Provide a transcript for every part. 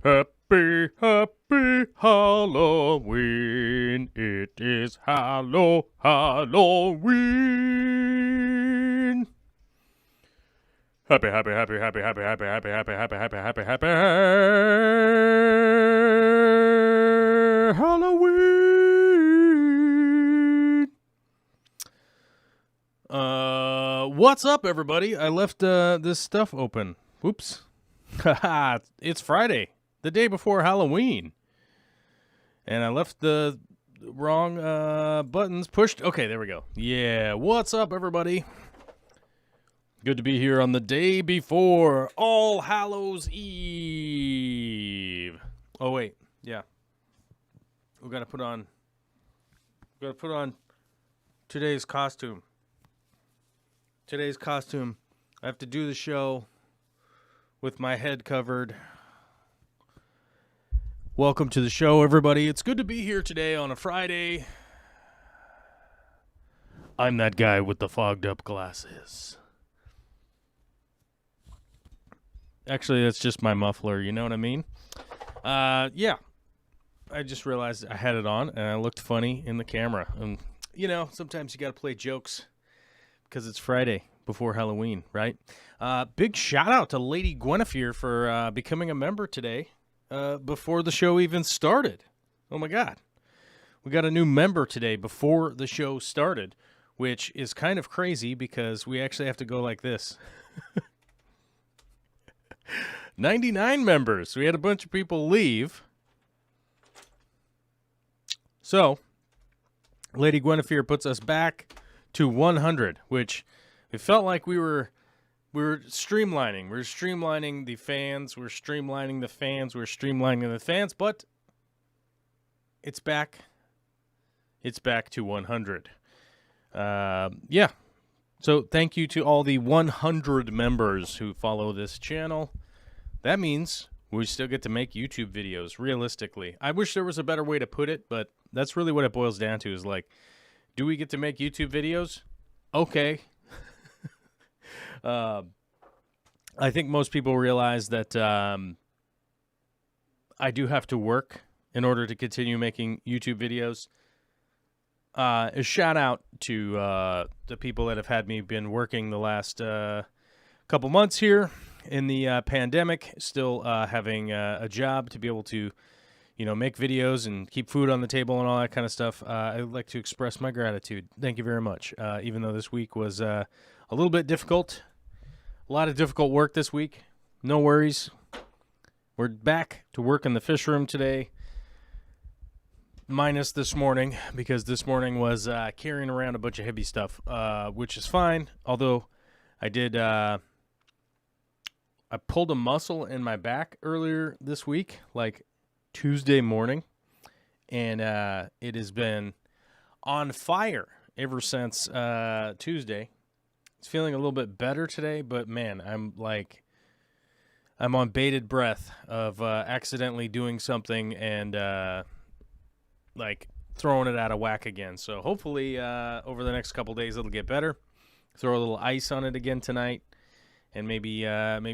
Happy, happy Halloween. It is Halloween. Happy, happy, happy, happy, happy, happy, happy, happy, happy, happy, happy, happy Halloween. What's up, everybody? I left this stuff open. Whoops. Haha, it's Friday, the day before Halloween. And I left the wrong buttons pushed. Okay, there we go. Yeah, what's up, everybody? Good to be here on the day before All Hallows Eve. Oh, wait. Yeah. We gotta put on today's costume. I have to do the show with my head covered. Welcome to the show, everybody. It's good to be here today on a Friday. I'm that guy with the fogged up glasses. Actually, that's just my muffler, you know what I mean? Yeah. I just realized I had it on and I looked funny in the camera. And, you know, sometimes you got to play jokes because it's Friday before Halloween, right? Big shout out to Lady Guinevere for becoming a member today before the show even started. Oh, my God. We got a new member today before the show started, which is kind of crazy because we actually have to go like this. 99 members. We had a bunch of people leave. So, Lady Guinevere puts us back to 100, which it felt like we were streamlining. We're streamlining the fans. We're streamlining the fans. We're streamlining the fans. But it's back. It's back to 100. Yeah. So thank you to all the 100 members who follow this channel. That means we still get to make YouTube videos, realistically. I wish there was a better way to put it, but that's really what it boils down to is like, do we get to make YouTube videos? Okay. I think most people realize that I do have to work in order to continue making YouTube videos. A shout out to the people that have had me been working the last couple months here in the pandemic, still having a job to be able to, you know, make videos and keep food on the table and all that kind of stuff. I'd like to express my gratitude. Thank you very much. Even though this week was a little bit difficult, a lot of difficult work this week. No worries. We're back to work in the fish room today. Minus this morning, because this morning was carrying around a bunch of heavy stuff, which is fine. Although I did, I pulled a muscle in my back earlier this week, like Tuesday morning, and it has been on fire ever since Tuesday. It's feeling a little bit better today, but man, I'm on bated breath of accidentally doing something and like throwing it out of whack again. So hopefully over the next couple days it'll get better. Throw a little ice on it again tonight, and maybe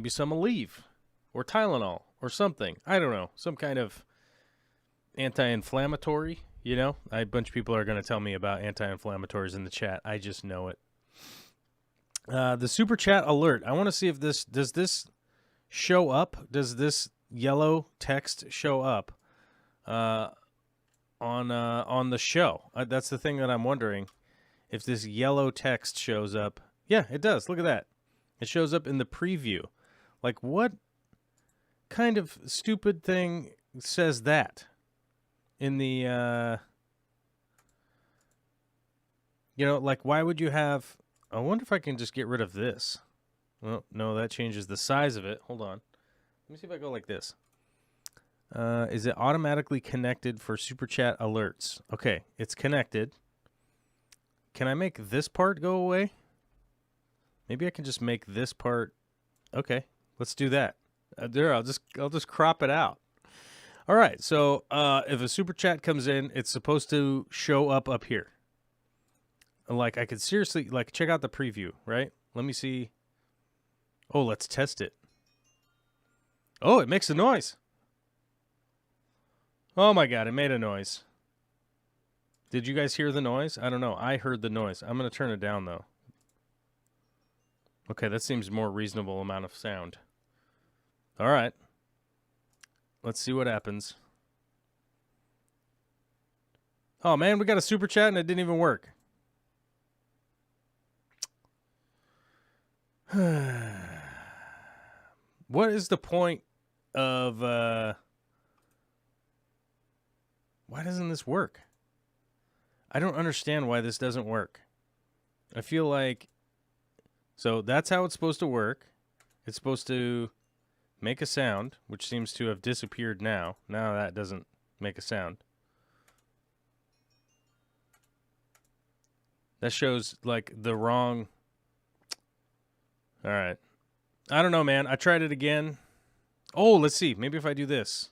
some Aleve or Tylenol or something. I don't know, some kind of anti-inflammatory. You know, a bunch of people are going to tell me about anti-inflammatories in the chat. I just know it. The super chat alert. I want to see if does this show up? Does this yellow text show up? On the show. That's the thing that I'm wondering. If this yellow text shows up. Yeah, it does. Look at that. It shows up in the preview. Like, what kind of stupid thing says that? In the, you know, like, why would you have... I wonder if I can just get rid of this. Well, no, that changes the size of it. Hold on. Let me see if I go like this. Is it automatically connected for Super Chat alerts? Okay, it's connected. Can I make this part go away? Maybe I can just make this part. Okay, let's do that. There, I'll just crop it out. All right, so if a Super Chat comes in, it's supposed to show up here. Like, I could seriously, like, check out the preview, right? Let me see. Oh, let's test it. Oh, it makes a noise. Oh my God, it made a noise. Did you guys hear the noise? I don't know. I heard the noise. I'm going to turn it down, though. Okay, that seems more reasonable amount of sound. All right. Let's see what happens. Oh, man, we got a super chat and it didn't even work. What is the point of... Why doesn't this work? I don't understand why this doesn't work. I feel like... So that's how it's supposed to work. It's supposed to make a sound, which seems to have disappeared now. Now that doesn't make a sound. That shows, like, the wrong... All right. I don't know, man. I tried it again. Oh, let's see. Maybe if I do this.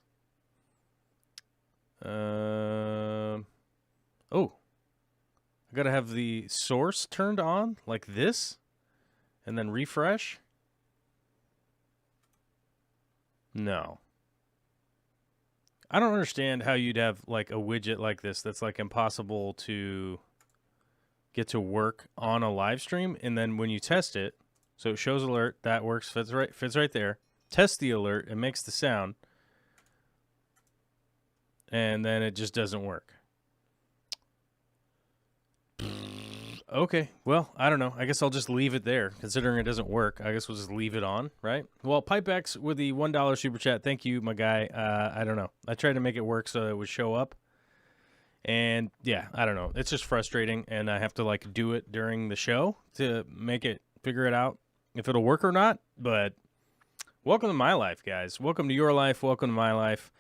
Oh. I gotta have the source turned on, like this. And then refresh. No. I don't understand how you'd have, like, a widget like this that's, like, impossible to get to work on a live stream. And then when you test it, so it shows alert, that works, fits right there. Test the alert, it makes the sound. And then it just doesn't work. Okay, well, I don't know. I guess I'll just leave it there, considering it doesn't work. I guess we'll just leave it on, right? Well, Pipex with the $1 super chat. Thank you, my guy. I don't know. I tried to make it work so it would show up. And, yeah, I don't know. It's just frustrating, and I have to, like, do it during the show to figure it out if it'll work or not. But welcome to my life, guys. Welcome to your life. Welcome to my life.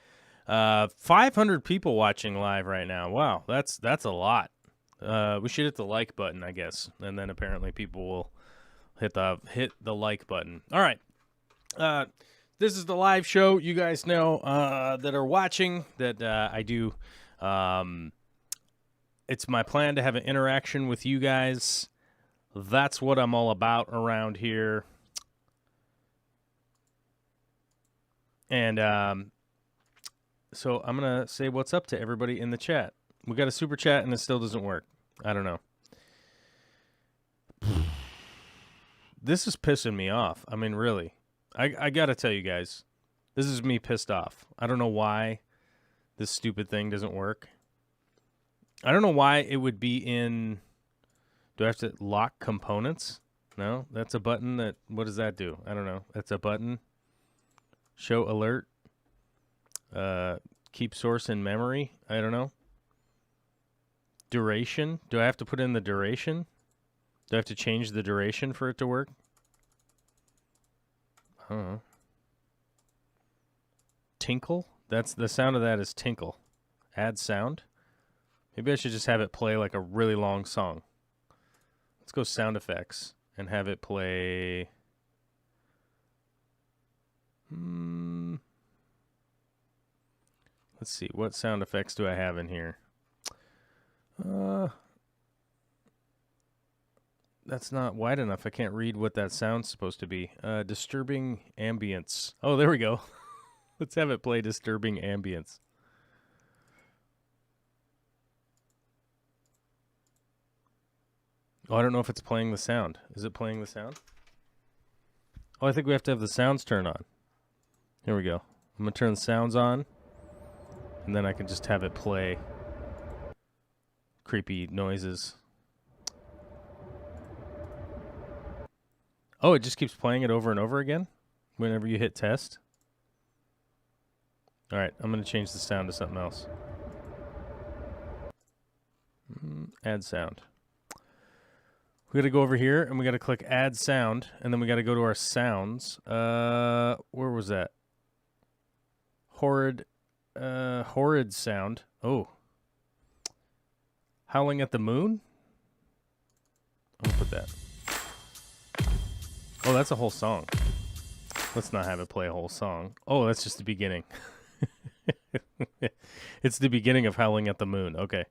500 people watching live right now. Wow, that's a lot. We should hit the like button, I guess, and then apparently people will hit the like button. All right, this is the live show. You guys know that are watching that I do. It's my plan to have an interaction with you guys. That's what I'm all about around here. And so I'm gonna say what's up to everybody in the chat. We got a super chat and it still doesn't work. I don't know. This is pissing me off. I mean, really. I got to tell you guys, this is me pissed off. I don't know why this stupid thing doesn't work. I don't know why it would be in... Do I have to lock components? No, that's a button that... What does that do? I don't know. That's a button. Show alert. Keep source in memory. I don't know. Duration. Do I have to put in the duration? Do I have to change the duration for it to work? I don't know. Tinkle? That's the sound of that is tinkle. Add sound. Maybe I should just have it play like a really long song. Let's go sound effects and have it play. Let's see. What sound effects do I have in here? That's not wide enough. I can't read what that sound's supposed to be. Disturbing ambience. Oh, there we go. Let's have it play disturbing ambience. Oh, I don't know if it's playing the sound. Is it playing the sound? Oh, I think we have to have the sounds turned on. Here we go. I'm going to turn the sounds on. And then I can just have it play creepy noises. Oh, it just keeps playing it over and over again whenever you hit test. All right, I'm going to change the sound to something else. Add sound. We got to go over here and we got to click add sound, and then we got to go to our sounds. Where was that? Horrid sound. Oh. Howling at the Moon? I'm going to put that. Oh, that's a whole song. Let's not have it play a whole song. Oh, that's just the beginning. It's the beginning of Howling at the Moon. Okay.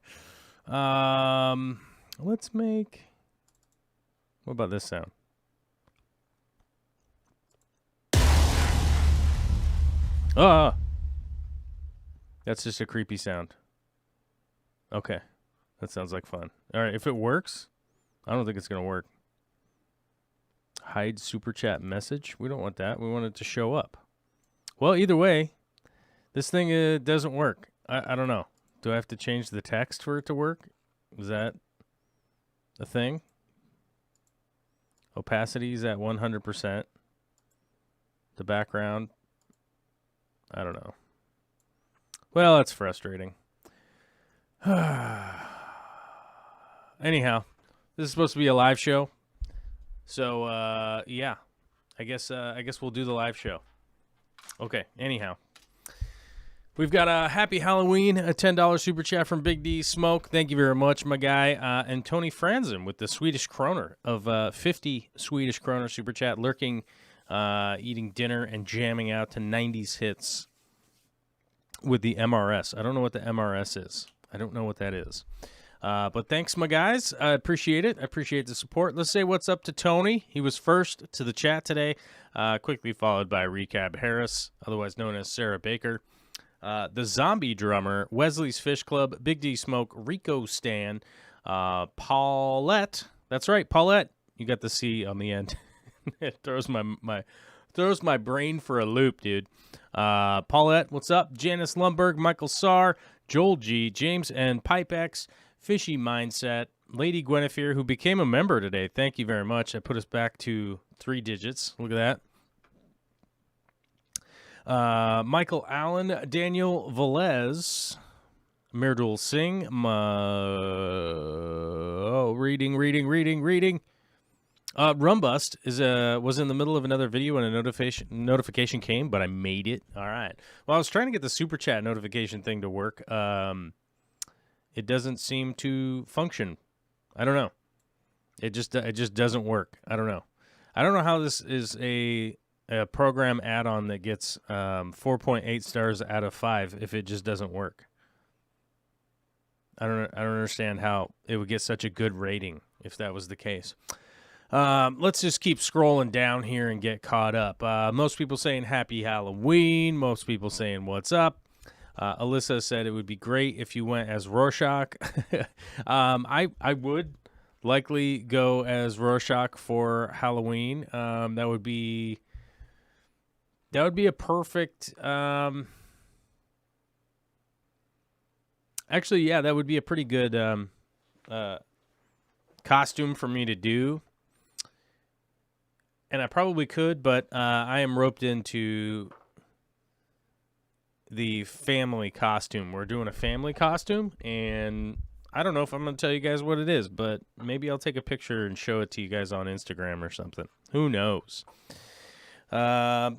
Let's make... What about this sound? That's just a creepy sound. Okay. That sounds like fun. All right, if it works, I don't think it's going to work. Hide super chat message. We don't want that. We want it to show up. Well, either way, this thing doesn't work. I don't know. Do I have to change the text for it to work? Is that a thing? Opacity is at 100%. The background, I don't know. Well, that's frustrating. Anyhow, this is supposed to be a live show. So, yeah. I guess we'll do the live show. Okay, anyhow. We've got a Happy Halloween, a $10 super chat from Big D Smoke. Thank you very much, my guy. And Tony Franzen with the Swedish kroner of 50 Swedish kroner super chat, lurking, eating dinner and jamming out to 90s hits with the MRS. I don't know what the MRS is. I don't know what that is. But thanks, my guys. I appreciate it. I appreciate the support. Let's say what's up to Tony. He was first to the chat today, quickly followed by Recab Harris, otherwise known as Sarah Baker. The Zombie Drummer, Wesley's Fish Club, Big D Smoke, Rico Stan, Paulette. That's right, Paulette. You got the C on the end. It throws my brain for a loop, dude. Paulette, what's up? Janice Lumberg, Michael Sarr, Joel G, James N, Pipe X, Fishy Mindset, Lady Guinevere, who became a member today. Thank you very much. I put us back to 3 digits. Look at that. Michael Allen, Daniel Velez, Mirdul Singh, reading. Rumbust was in the middle of another video and a notification came, but I made it. All right. Well, I was trying to get the super chat notification thing to work. It doesn't seem to function. I don't know. It just doesn't work. I don't know. I don't know how this is a program add-on that gets 4.8 stars out of 5 if it just doesn't work. I don't understand how it would get such a good rating if that was the case. Let's just keep scrolling down here and get caught up. Most people saying Happy Halloween. Most people saying what's up. Alyssa said it would be great if you went as Rorschach. I would likely go as Rorschach for Halloween. That would be a perfect. Actually, yeah, that would be a pretty good costume for me to do. And I probably could, but I am roped into the family costume. We're doing a family costume, and I don't know if I'm going to tell you guys what it is, but maybe I'll take a picture and show it to you guys on Instagram or something. Who knows? DM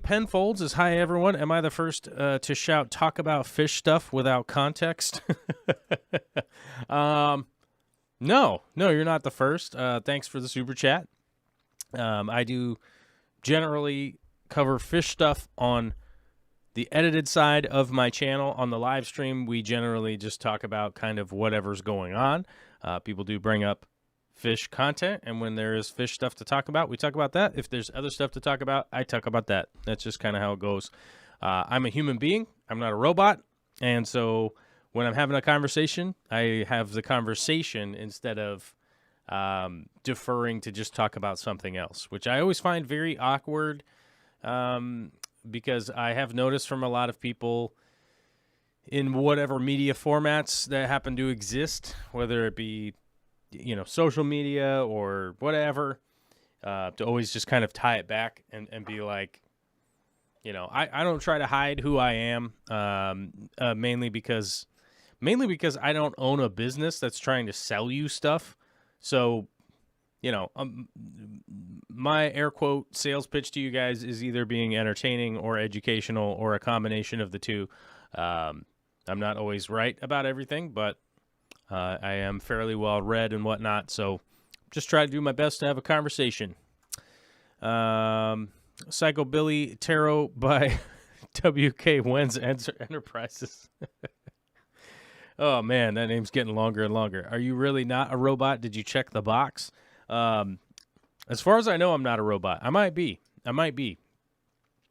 Penfolds is, hi, everyone. Am I the first to shout, talk about fish stuff without context? No, you're not the first. Thanks for the super chat. I do generally cover fish stuff on the edited side of my channel. On the live stream, we generally just talk about kind of whatever's going on. People do bring up fish content, and when there is fish stuff to talk about, we talk about that. If there's other stuff to talk about, I talk about that. That's just kind of how it goes. I'm a human being. I'm not a robot, and so when I'm having a conversation, I have the conversation instead of deferring to just talk about something else, which I always find very awkward because I have noticed from a lot of people in whatever media formats that happen to exist, whether it be, social media or whatever, to always just kind of tie it back and be like, I don't try to hide who I am, mainly because I don't own a business that's trying to sell you stuff. So, my air quote sales pitch to you guys is either being entertaining or educational or a combination of the two. I'm not always right about everything, but I am fairly well read and whatnot. So just try to do my best to have a conversation. Psycho Billy Tarot by WK Wenz Enterprises. Oh, man, that name's getting longer and longer. Are you really not a robot? Did you check the box? As far as I know, I'm not a robot. I might be.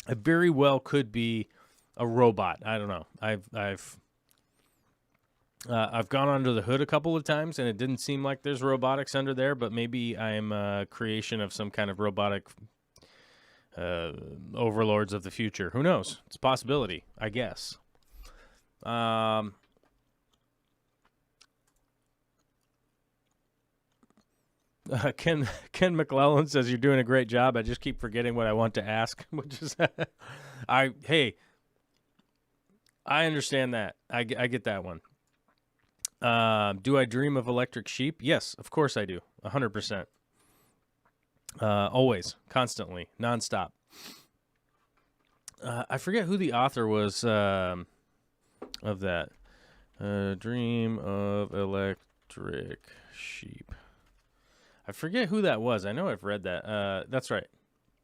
I very well could be a robot. I don't know. I've gone under the hood a couple of times, and it didn't seem like there's robotics under there. But maybe I'm a creation of some kind of robotic overlords of the future. Who knows? It's a possibility, I guess. Ken McClellan says you're doing a great job. I just keep forgetting what I want to ask, which is, I understand that. I get that one. Do I dream of electric sheep? Yes, of course I do. 100%. Always, constantly, nonstop. I forget who the author was of that. Dream of electric sheep. I forget who that was. I know I've read that. That's right.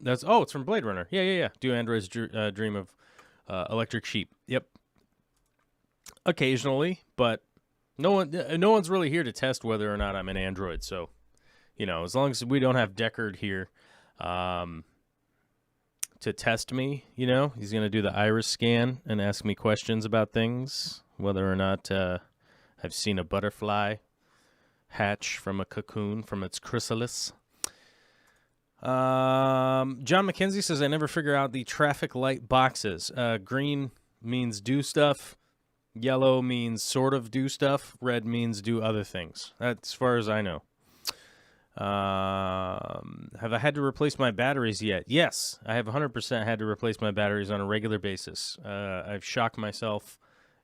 It's from Blade Runner. Yeah. Do androids dream of electric sheep? Yep. Occasionally, but no one's really here to test whether or not I'm an android. So, as long as we don't have Deckard here to test me, he's going to do the iris scan and ask me questions about things, whether or not I've seen a butterfly hatch from a cocoon from its chrysalis. John McKenzie says, I never figure out the traffic light boxes. Green means do stuff. Yellow means sort of do stuff. Red means do other things. That's as far as I know. Have I had to replace my batteries yet? Yes, I have 100% had to replace my batteries on a regular basis. I've shocked myself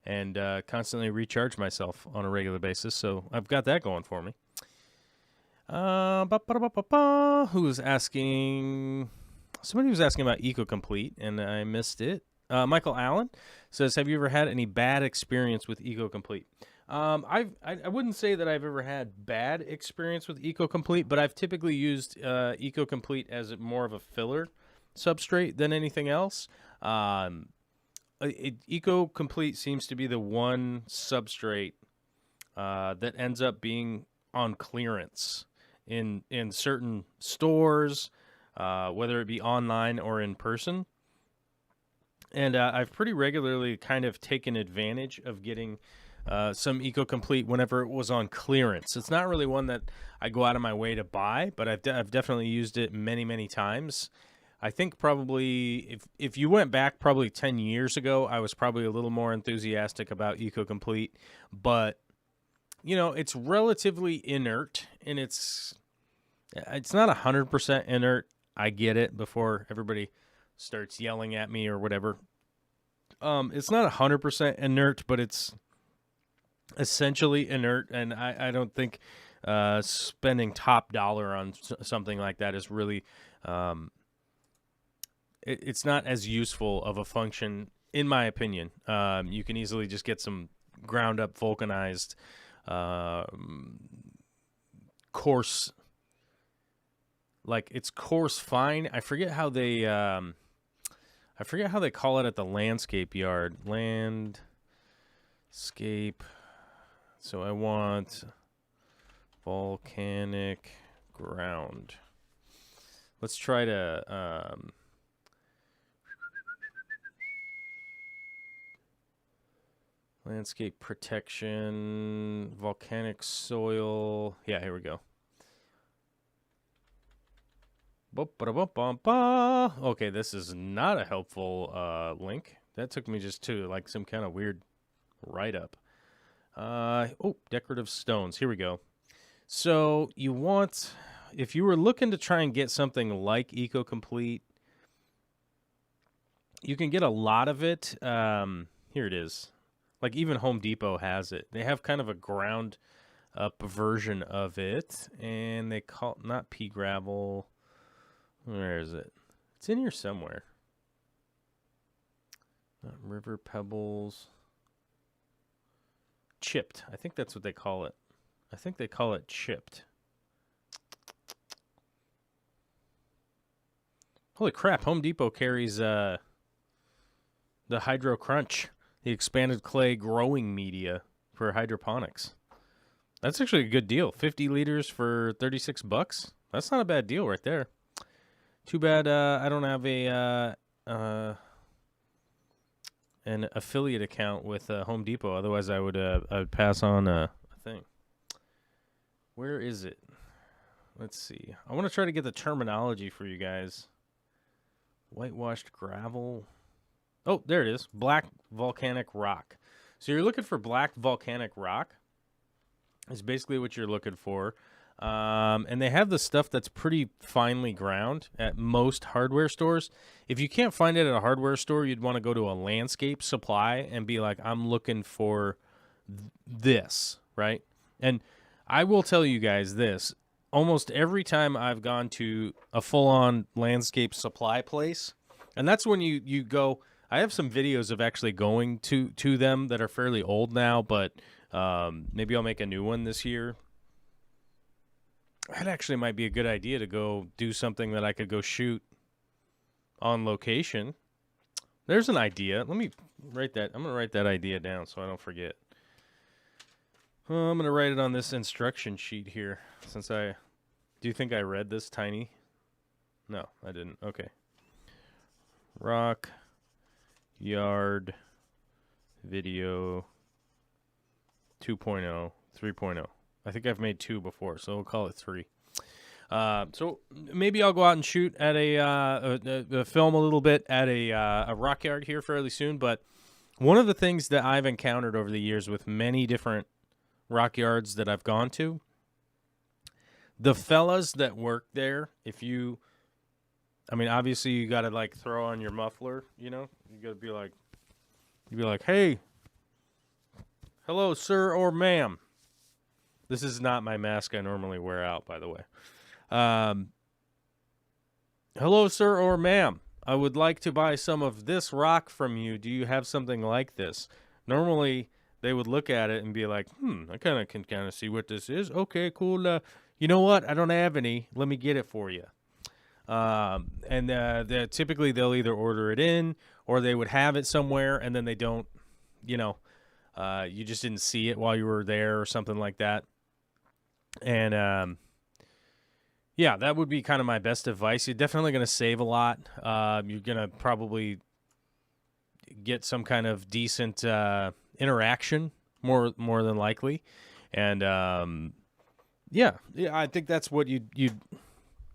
and constantly recharge myself on a regular basis, so I've got that going for me. Who's asking? Somebody was asking about EcoComplete, and I missed it. Michael Allen says, have you ever had any bad experience with EcoComplete? I wouldn't say that I've ever had bad experience with EcoComplete, but I've typically used EcoComplete as more of a filler substrate than anything else. EcoComplete seems to be the one substrate that ends up being on clearance in certain stores, whether it be online or in person. And I've pretty regularly kind of taken advantage of getting some EcoComplete whenever it was on clearance. It's not really one that I go out of my way to buy, but I've definitely used it many, many times. I think probably if you went back probably 10 years ago, I was probably a little more enthusiastic about EcoComplete, but it's relatively inert, and it's not 100% inert. I get it before everybody starts yelling at me or whatever. It's not 100% inert, but it's essentially inert, and I don't think spending top dollar on something like that is really it's not as useful of a function, in my opinion. You can easily just get some ground up vulcanized coarse, like it's coarse fine. I forget how they call it at the landscape yard. Landscape. So I want volcanic ground. Let's try to landscape protection, volcanic soil. Yeah, here we go. Okay, this is not a helpful link. That took me just to like some kind of weird write-up. Decorative stones. Here we go. So you want, if you were looking to try and get something like EcoComplete, you can get a lot of it. Here it is. Like even Home Depot has it. They have kind of a ground up version of it, and they call it not pea gravel. Where is it? It's in here somewhere. Not river pebbles. Chipped. I think that's what they call it. I think they call it chipped. Holy crap, Home Depot carries the Hydro Crunch, the expanded clay growing media for hydroponics. That's actually a good deal. 50 liters for $36. That's not a bad deal right there. Too bad I don't have a an affiliate account with Home Depot. Otherwise, I would pass on a thing. Where is it? Let's see. I want to try to get the terminology for you guys. Whitewashed gravel. Oh, there it is. Black volcanic rock. So you're looking for black volcanic rock. Is basically what you're looking for. And they have the stuff that's pretty finely ground at most hardware stores. If you can't find it at a hardware store, you'd want to go to a landscape supply and be like, I'm looking for this, right? And I will tell you guys this. Almost every time I've gone to a full-on landscape supply place, and that's when you go, I have some videos of actually going to them that are fairly old now, but maybe I'll make a new one this year. That actually might be a good idea to go do something that I could go shoot on location. There's an idea. Let me write that. I'm going to write that idea down so I don't forget. I'm going to write it on this instruction sheet here. Do you think I read this tiny? No, I didn't. Okay. Rock yard video 2.0, 3.0. I think I've made 2 before, so we'll call it 3. So maybe I'll go out and shoot at a film a little bit at a rock yard here fairly soon. But one of the things that I've encountered over the years with many different rock yards that I've gone to, the fellas that work there, obviously you got to like throw on your muffler, you got to be like, hey, hello, sir or ma'am. This is not my mask I normally wear out, by the way. Hello, sir or ma'am. I would like to buy some of this rock from you. Do you have something like this? Normally, they would look at it and be like, I can see what this is. Okay, cool. You know what? I don't have any. Let me get it for you. Typically, they'll either order it in or they would have it somewhere and then they don't, you just didn't see it while you were there or something like that. And, that would be kind of my best advice. You're definitely going to save a lot. You're going to probably get some kind of decent interaction, more than likely. And, I think that's what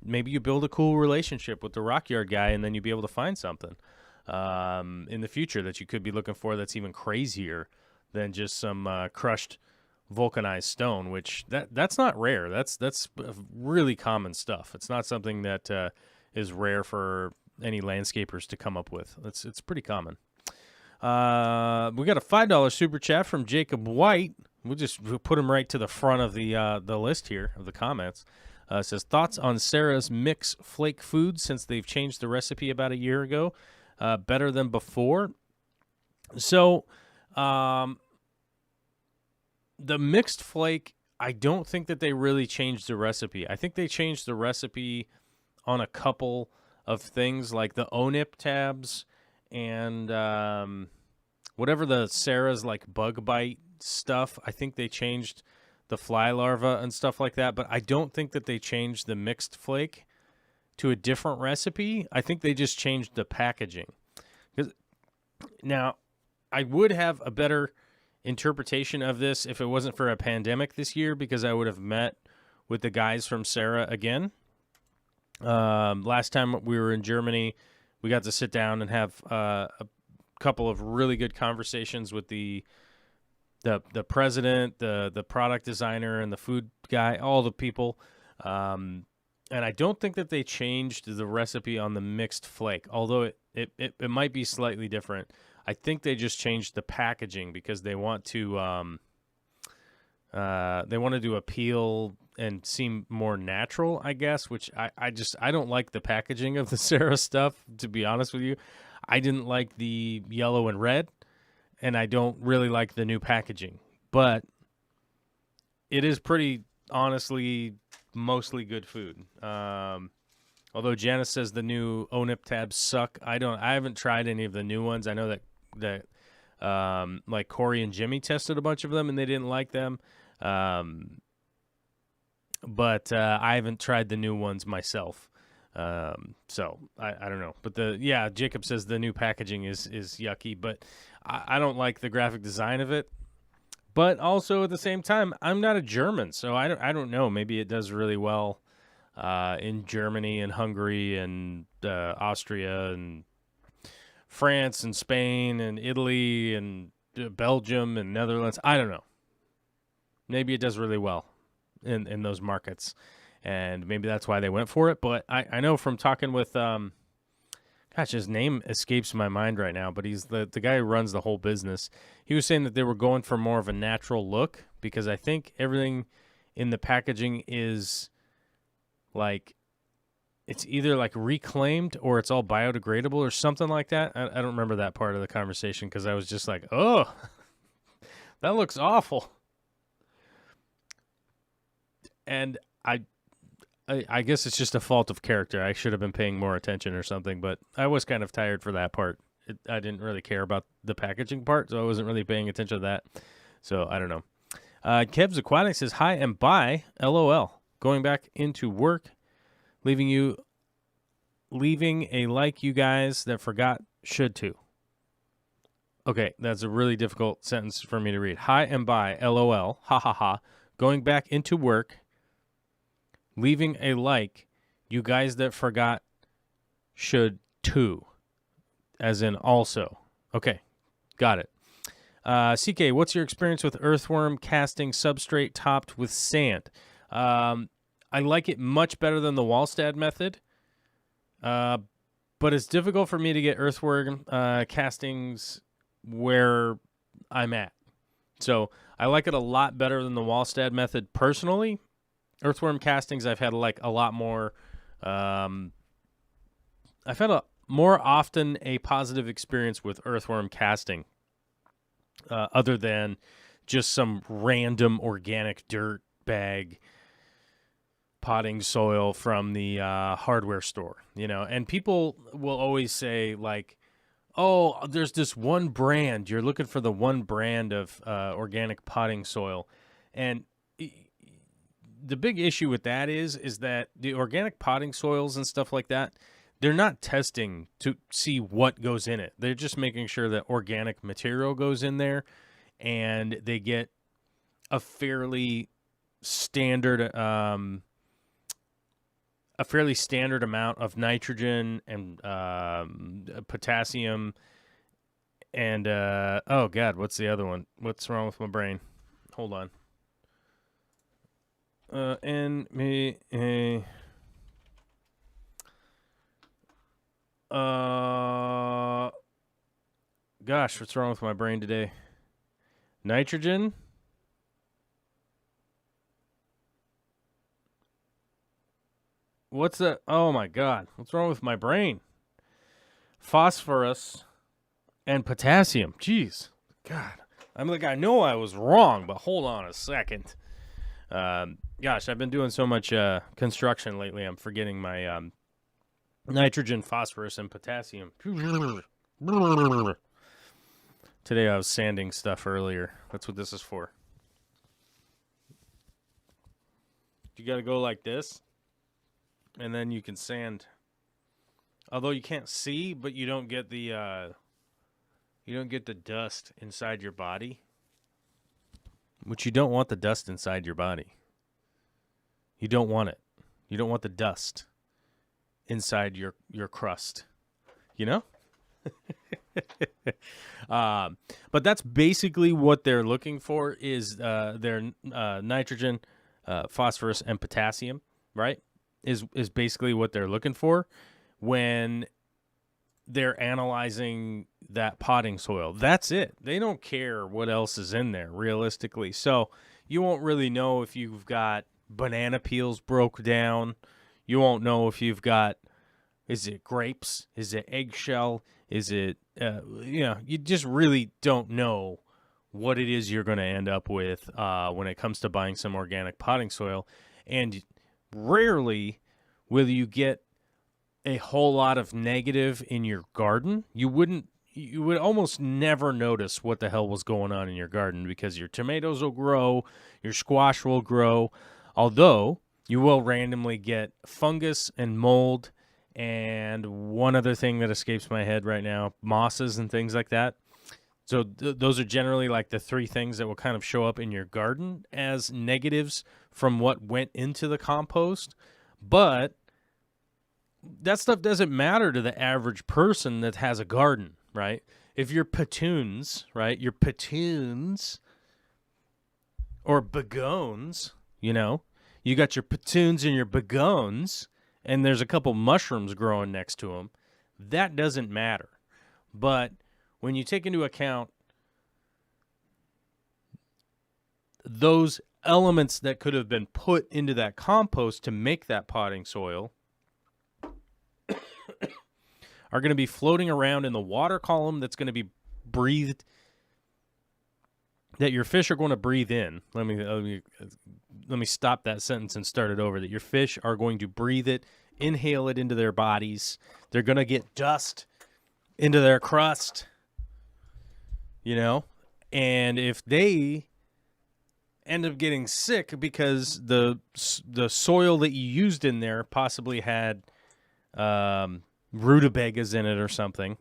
maybe you build a cool relationship with the rock yard guy, and then you'd be able to find something in the future that you could be looking for that's even crazier than just some crushed vulcanized stone, which that's not rare. That's really common stuff. It's not something that is rare for any landscapers to come up with. It's pretty common. We got a $5 super chat from Jacob White. We'll put him right to the front of the list here of the comments. It says, thoughts on Sarah's mix flake food since they've changed the recipe about a year ago. Better than before. So, the mixed flake, I don't think that they really changed the recipe. I think they changed the recipe on a couple of things like the ONIP tabs and whatever the Sarah's like bug bite stuff. I think they changed the fly larva and stuff like that, but I don't think that they changed the mixed flake to a different recipe. I think they just changed the packaging. Now, I would have a better interpretation of this if it wasn't for a pandemic this year, because I would have met with the guys from Sarah again. Last time we were in Germany, we got to sit down and have a couple of really good conversations with the president, the product designer, and the food guy, all the people. And I don't think that they changed the recipe on the mixed flake, although it might be slightly different. I think they just changed the packaging because they want to appeal and seem more natural, I guess, which I don't like the packaging of the Sarah stuff, to be honest with you. I didn't like the yellow and red, and I don't really like the new packaging. But it is pretty, honestly, mostly good food. Although Janice says the new ONIP tabs suck. I haven't tried any of the new ones. I know that like Corey and Jimmy tested a bunch of them and they didn't like them. But I haven't tried the new ones myself. So I don't know, but Jacob says the new packaging is yucky, but I don't like the graphic design of it. But also at the same time, I'm not a German, so I don't know. Maybe it does really well in Germany and Hungary and Austria and France and Spain and Italy and Belgium and Netherlands. I don't know. Maybe it does really well in those markets, and maybe that's why they went for it. But I know from talking with his name escapes my mind right now, but he's the guy who runs the whole business. He was saying that they were going for more of a natural look because I think everything in the packaging is like it's either like reclaimed or it's all biodegradable or something like that. I don't remember that part of the conversation because I was just like, oh, that looks awful. And I guess it's just a fault of character. I should have been paying more attention or something, but I was kind of tired for that part. I didn't really care about the packaging part, so I wasn't really paying attention to that. So I don't know. Kev's Aquatic says, hi and bye, LOL. Going back into work, leaving a like you guys that forgot should too. Okay, that's a really difficult sentence for me to read. Hi and bye, LOL, ha ha ha. Going back into work, leaving a like, you guys that forgot should too, as in also. Okay, got it. CK, what's your experience with earthworm casting substrate topped with sand? I like it much better than the Wallstad method, but it's difficult for me to get earthworm castings where I'm at. So I like it a lot better than the Wallstad method personally. Earthworm castings, I've had like a lot more. I've had more often a positive experience with earthworm casting, other than just some random organic dirt bag potting soil from the hardware store, And people will always say like, "Oh, there's this one brand. You're looking for the one brand of organic potting soil," and the big issue with that is that the organic potting soils and stuff like that, they're not testing to see what goes in it. They're just making sure that organic material goes in there and they get a fairly standard amount of nitrogen and potassium and oh God, what's the other one? What's wrong with my brain? Hold on. Gosh, what's wrong with my brain today? Nitrogen? What's that? Oh my God, what's wrong with my brain? Phosphorus and potassium. Jeez, God, I'm like, I know I was wrong, but hold on a second. Gosh, I've been doing so much construction lately, I'm forgetting my nitrogen, phosphorus, and potassium. Today I was sanding stuff earlier. That's what this is for. You got to go like this, and then you can sand. Although you can't see, but you don't get the dust inside your body. Which you don't want the dust inside your body. You don't want it. You don't want the dust inside your crust. You know? But that's basically what they're looking for is their nitrogen, phosphorus, and potassium, right? Is basically what they're looking for when they're analyzing that potting soil. That's it. They don't care what else is in there, realistically. So you won't really know if you've got banana peels broke down. You won't know if you've got, is it grapes? Is it eggshell? Is it, you just really don't know what it is you're going to end up with when it comes to buying some organic potting soil. And rarely will you get a whole lot of negative in your garden. You would almost never notice what the hell was going on in your garden because your tomatoes will grow, your squash will grow, although you will randomly get fungus and mold and one other thing that escapes my head right now, mosses and things like that. So those are generally like the three things that will kind of show up in your garden as negatives from what went into the compost. But that stuff doesn't matter to the average person that has a garden, right? If your petunias, right, your petunias or begonias, you know, you got your petunias and your begonias, and there's a couple mushrooms growing next to them, that doesn't matter. But when you take into account those elements that could have been put into that compost to make that potting soil are going to be floating around in the water column that's going to be breathed, that your fish are going to breathe in. Let me stop that sentence and start it over. That your fish are going to breathe it, inhale it into their bodies. They're going to get dust into their crust, you know? And if they end up getting sick because the soil that you used in there possibly had rutabagas in it or something,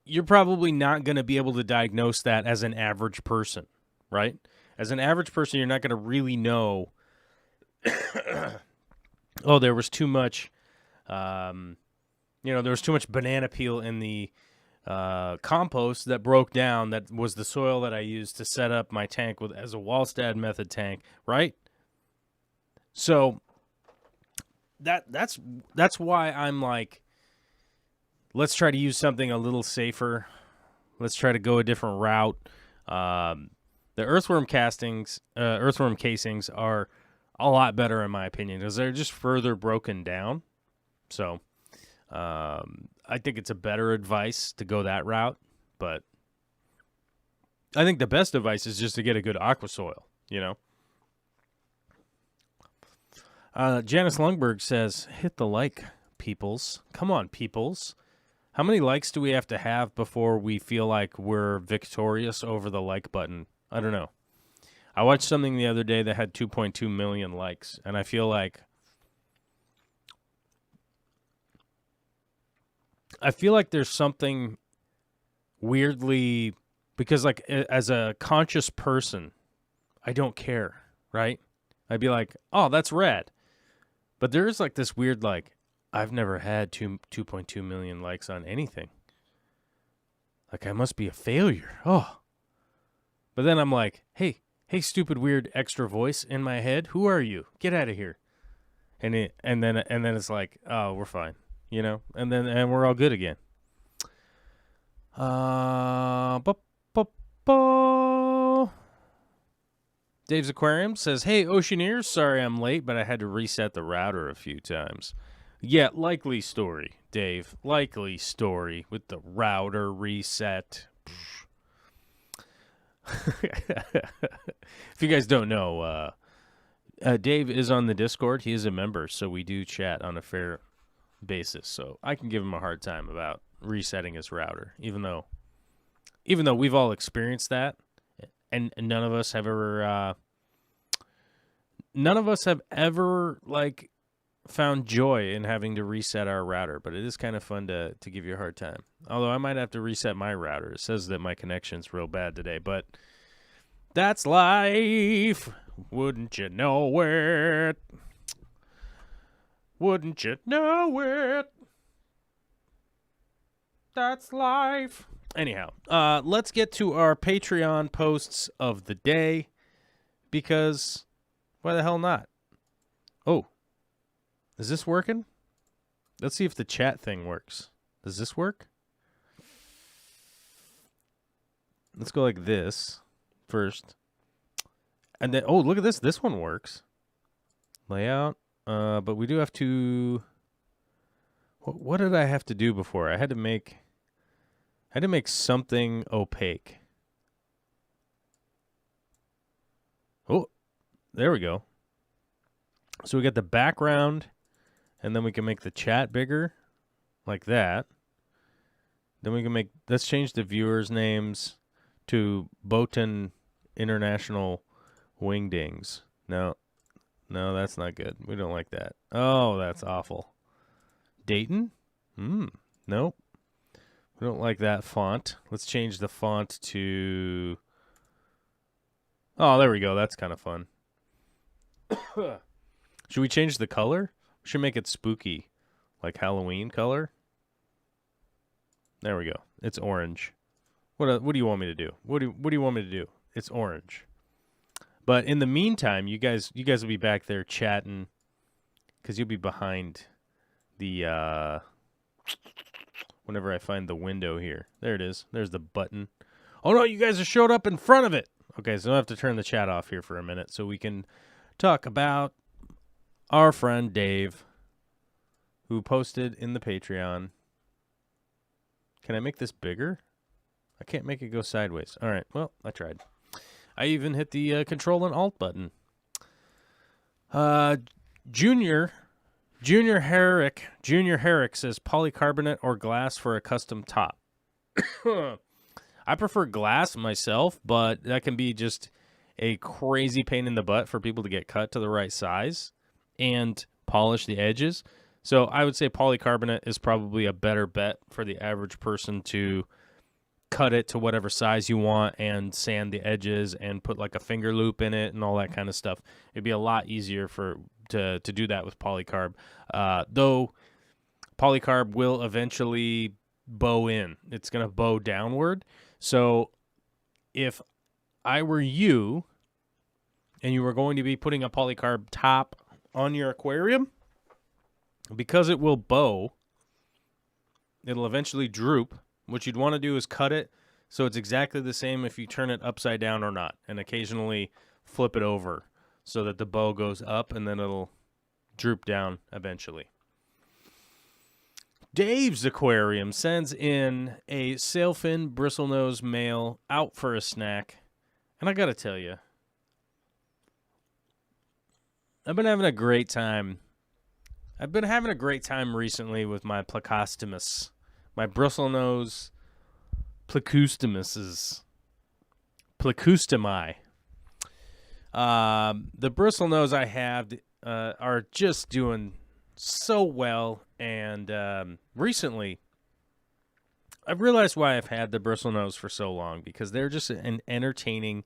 you're probably not going to be able to diagnose that as an average person, right? As an average person, you're not going to really know, oh, there was too much, there was too much banana peel in the compost that broke down. That was the soil that I used to set up my tank with as a Wallstad method tank, right? So that's why I'm like, let's try to use something a little safer. Let's try to go a different route. The earthworm casings are a lot better in my opinion because they're just further broken down. So I think it's a better advice to go that route, but I think the best advice is just to get a good aqua soil, you know. Janice Lundberg says, hit the like, peoples. Come on, peoples. How many likes do we have to have before we feel like we're victorious over the like button? I don't know. I watched something the other day that had 2.2 million likes, and I feel like there's something weirdly, because like as a conscious person, I don't care, right? I'd be like, oh, that's rad. But there is like this weird, like, I've never had 2.2 million likes on anything. Like, I must be a failure. Oh. But then I'm like, hey, stupid, weird, extra voice in my head. Who are you? Get out of here. And then it's like, oh, we're fine, you know? And we're all good again. Dave's Aquarium says, hey, Oceaneers, sorry I'm late, but I had to reset the router a few times. Yeah, likely story, Dave. Likely story with the router reset. If you guys don't know, Dave is on the Discord. He is a member, so we do chat on a fair basis. So I can give him a hard time about resetting his router, even though we've all experienced that. And none of us have ever like found joy in having to reset our router, but it is kind of fun to give you a hard time. Although I might have to reset my router. It says that my connection's real bad today, but that's life. Wouldn't you know it? Wouldn't you know it? That's life. Anyhow, let's get to our Patreon posts of the day, because why the hell not? Oh, is this working? Let's see if the chat thing works. Does this work? Let's go like this first. And then, oh, look at this. This one works. Layout. But we do have to... What did I have to do before? I had to make something opaque. Oh, there we go. So we got the background, and then we can make the chat bigger, like that. Then we can let's change the viewers' names to Botan International Wingdings. No, No, that's not good. We don't like that. Oh, that's awful. Dayton? Nope. We don't like that font. Let's change the font to... Oh, there we go. That's kind of fun. Should we change the color? We should make it spooky, like Halloween color. There we go. It's orange. What do you want me to do? What do you want me to do? It's orange. But in the meantime, you guys will be back there chatting, because you'll be behind the whenever I find the window here. There it is. There's the button. Oh no, you guys have showed up in front of it. Okay, so I have to turn the chat off here for a minute so we can talk about our friend Dave, who posted in the Patreon. Can I make this bigger? I can't make it go sideways. All right, well, I tried. I even hit the Control and Alt button. Junior Herrick says polycarbonate or glass for a custom top. I prefer glass myself, but that can be just a crazy pain in the butt for people to get cut to the right size and polish the edges. So I would say polycarbonate is probably a better bet for the average person to cut it to whatever size you want and sand the edges and put like a finger loop in it and all that kind of stuff. It'd be a lot easier to do that with polycarb. Though polycarb will eventually bow in. It's going to bow downward. So if I were you and you were going to be putting a polycarb top on your aquarium, because it will bow, it'll eventually droop. What you'd want to do is cut it so it's exactly the same if you turn it upside down or not, and occasionally flip it over so that the bow goes up and then it'll droop down eventually. Dave's Aquarium sends in a sailfin bristlenose male out for a snack. And I got to tell you, I've been having a great time. I've been having a great time recently with my Plecostomus, my bristlenose Plecostomuses. Plecostumi. The bristlenose I have are just doing so well, and recently I've realized why I've had the bristlenose for so long, because they're just an entertaining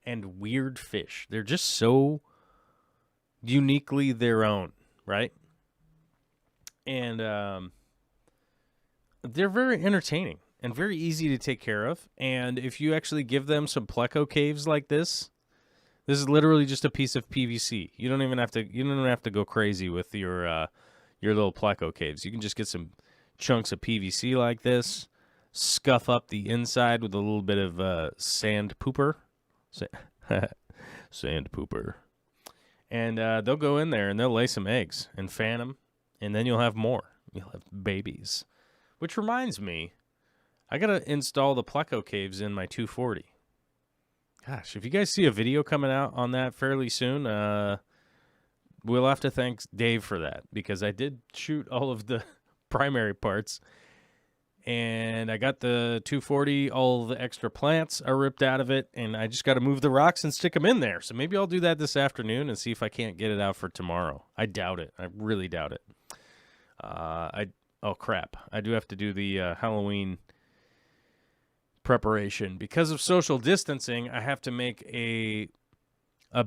and weird fish. They're just so uniquely their own, right? And they're very entertaining and very easy to take care of. And if you actually give them some pleco caves like this is literally just a piece of PVC. You don't even have to go crazy with your little pleco caves. You can just get some chunks of PVC like this, scuff up the inside with a little bit of sand pooper. Sand pooper. And they'll go in there and they'll lay some eggs and fan them, and then you'll have more. You'll have babies. Which reminds me, I got to install the pleco caves in my 240. Gosh, if you guys see a video coming out on that fairly soon, we'll have to thank Dave for that, because I did shoot all of the primary parts, and I got the 240, all the extra plants are ripped out of it, and I just got to move the rocks and stick them in there. So maybe I'll do that this afternoon and see if I can't get it out for tomorrow. I doubt it. I really doubt it. Oh, crap. I do have to do the Halloween preparation. Because of social distancing, I have to make a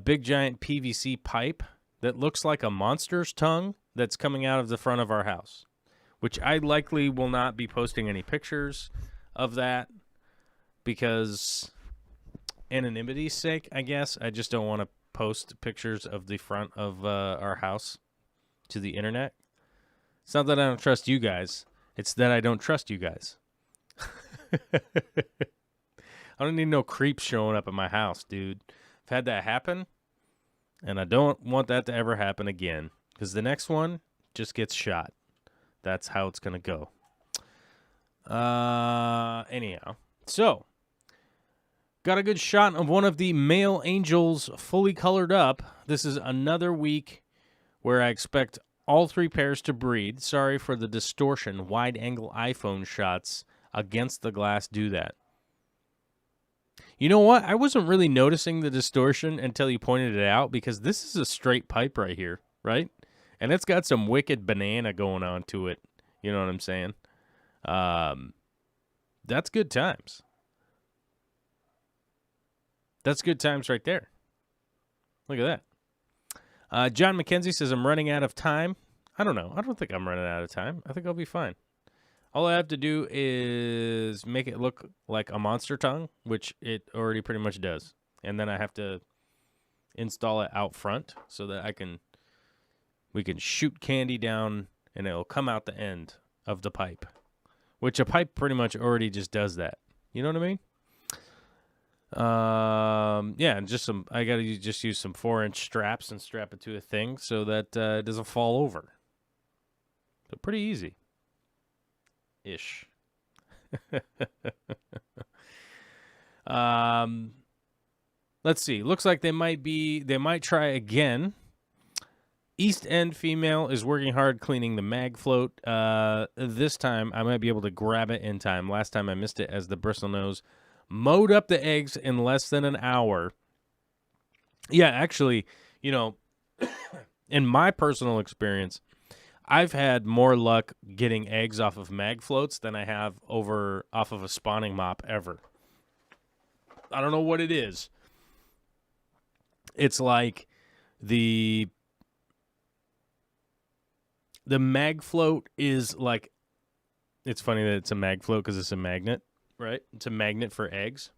big giant PVC pipe that looks like a monster's tongue that's coming out of the front of our house, which I likely will not be posting any pictures of that because anonymity's sake, I guess. I just don't want to post pictures of the front of our house to the internet. It's not that I don't trust you guys. It's that I don't trust you guys. I don't need no creeps showing up at my house, dude. I've had that happen, and I don't want that to ever happen again, because the next one just gets shot. That's how it's going to go. Anyhow, so got a good shot of one of the male angels fully colored up. This is another week where I expect all three pairs to breed. Sorry for the distortion. Wide-angle iPhone shots against the glass do that. You know what? I wasn't really noticing the distortion until you pointed it out, because this is a straight pipe right here, right? And it's got some wicked banana going on to it. You know what I'm saying? That's good times. That's good times right there. Look at that. John McKenzie says, I'm running out of time. I don't know. I don't think I'm running out of time. I think I'll be fine. All I have to do is make it look like a monster tongue, which it already pretty much does. And then I have to install it out front so that we can shoot candy down and it'll come out the end of the pipe, which a pipe pretty much already just does that. You know what I mean? Yeah, and I got to just use some 4-inch straps and strap it to a thing so that it doesn't fall over. So pretty easy. Ish. Let's see. Looks like they might try again. East End female is working hard cleaning the mag float. This time I might be able to grab it in time. Last time I missed it as the bristlenose mowed up the eggs in less than an hour. Yeah, actually, in my personal experience, I've had more luck getting eggs off of mag floats than I have off of a spawning mop ever. I don't know what it is. It's like the mag float is like, it's funny that it's a mag float because it's a magnet, right? It's a magnet for eggs.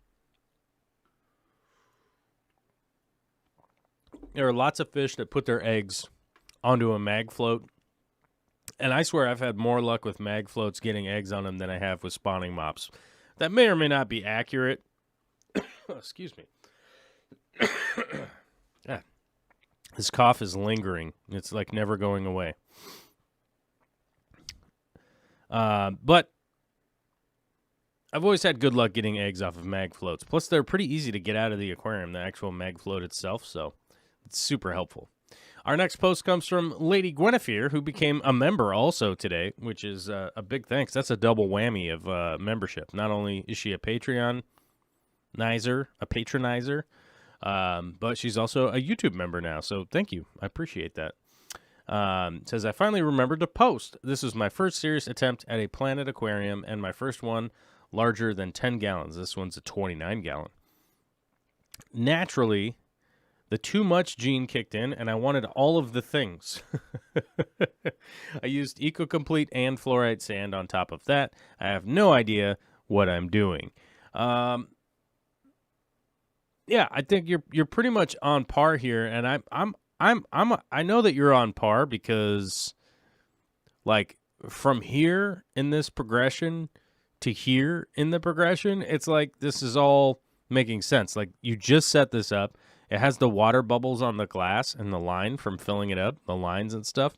There are lots of fish that put their eggs onto a mag float. And I swear I've had more luck with mag floats getting eggs on them than I have with spawning mops. That may or may not be accurate. Excuse me. Yeah. This cough is lingering. It's like never going away. But I've always had good luck getting eggs off of mag floats. Plus, they're pretty easy to get out of the aquarium, the actual mag float itself. So it's super helpful. Our next post comes from Lady Guinevere, who became a member also today, which is a big thanks. That's a double whammy of membership. Not only is she a patronizer, but she's also a YouTube member now. So thank you. I appreciate that. Says, I finally remembered to post. This was my first serious attempt at a Planet aquarium and my first one larger than 10 gallons. This one's a 29 gallon. Naturally, the too much gene kicked in, and I wanted all of the things. I used EcoComplete and fluoride sand on top of that. I have no idea what I'm doing. Yeah, I think you're pretty much on par here, and I know that you're on par because, like, from here in this progression to here in the progression, it's like this is all making sense. Like, you just set this up. It has the water bubbles on the glass and the line from filling it up, the lines and stuff.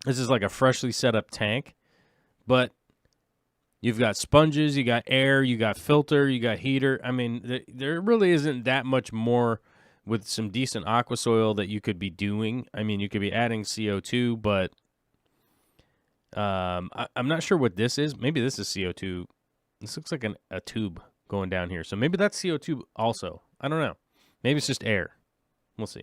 This is like a freshly set up tank, but you've got sponges, you got air, you got filter, you got heater. I mean, there really isn't that much more with some decent aqua soil that you could be doing. I mean, you could be adding CO2, but I'm not sure what this is. Maybe this is CO2. This looks like a tube going down here. So maybe that's CO2 also. I don't know. Maybe it's just air. We'll see.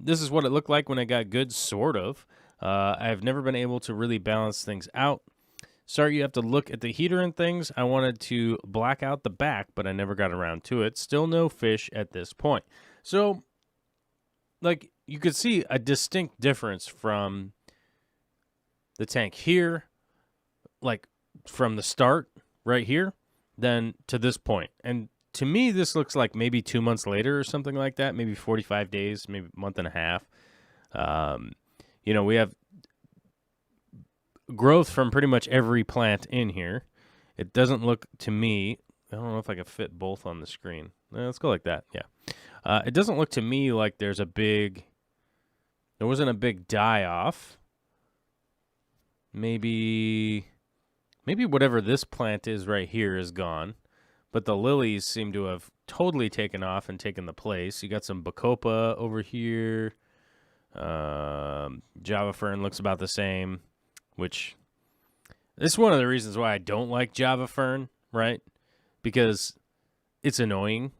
This is what it looked like when I got good, sort of. I've never been able to really balance things out. Sorry, you have to look at the heater and things. I wanted to black out the back, but I never got around to it. Still no fish at this point. So, like, you could see a distinct difference from the tank here, like, from the start right here, than to this point. And to me, this looks like maybe 2 months later or something like that, maybe 45 days, maybe a month and a half. We have growth from pretty much every plant in here. It doesn't look to me, I don't know if I can fit both on the screen. Let's go like that, yeah. It doesn't look to me like there wasn't a big die-off. Maybe whatever this plant is right here is gone. But the lilies seem to have totally taken off and taken the place. You got some Bacopa over here. Java Fern looks about the same, which this is one of the reasons why I don't like Java Fern, right? Because it's annoying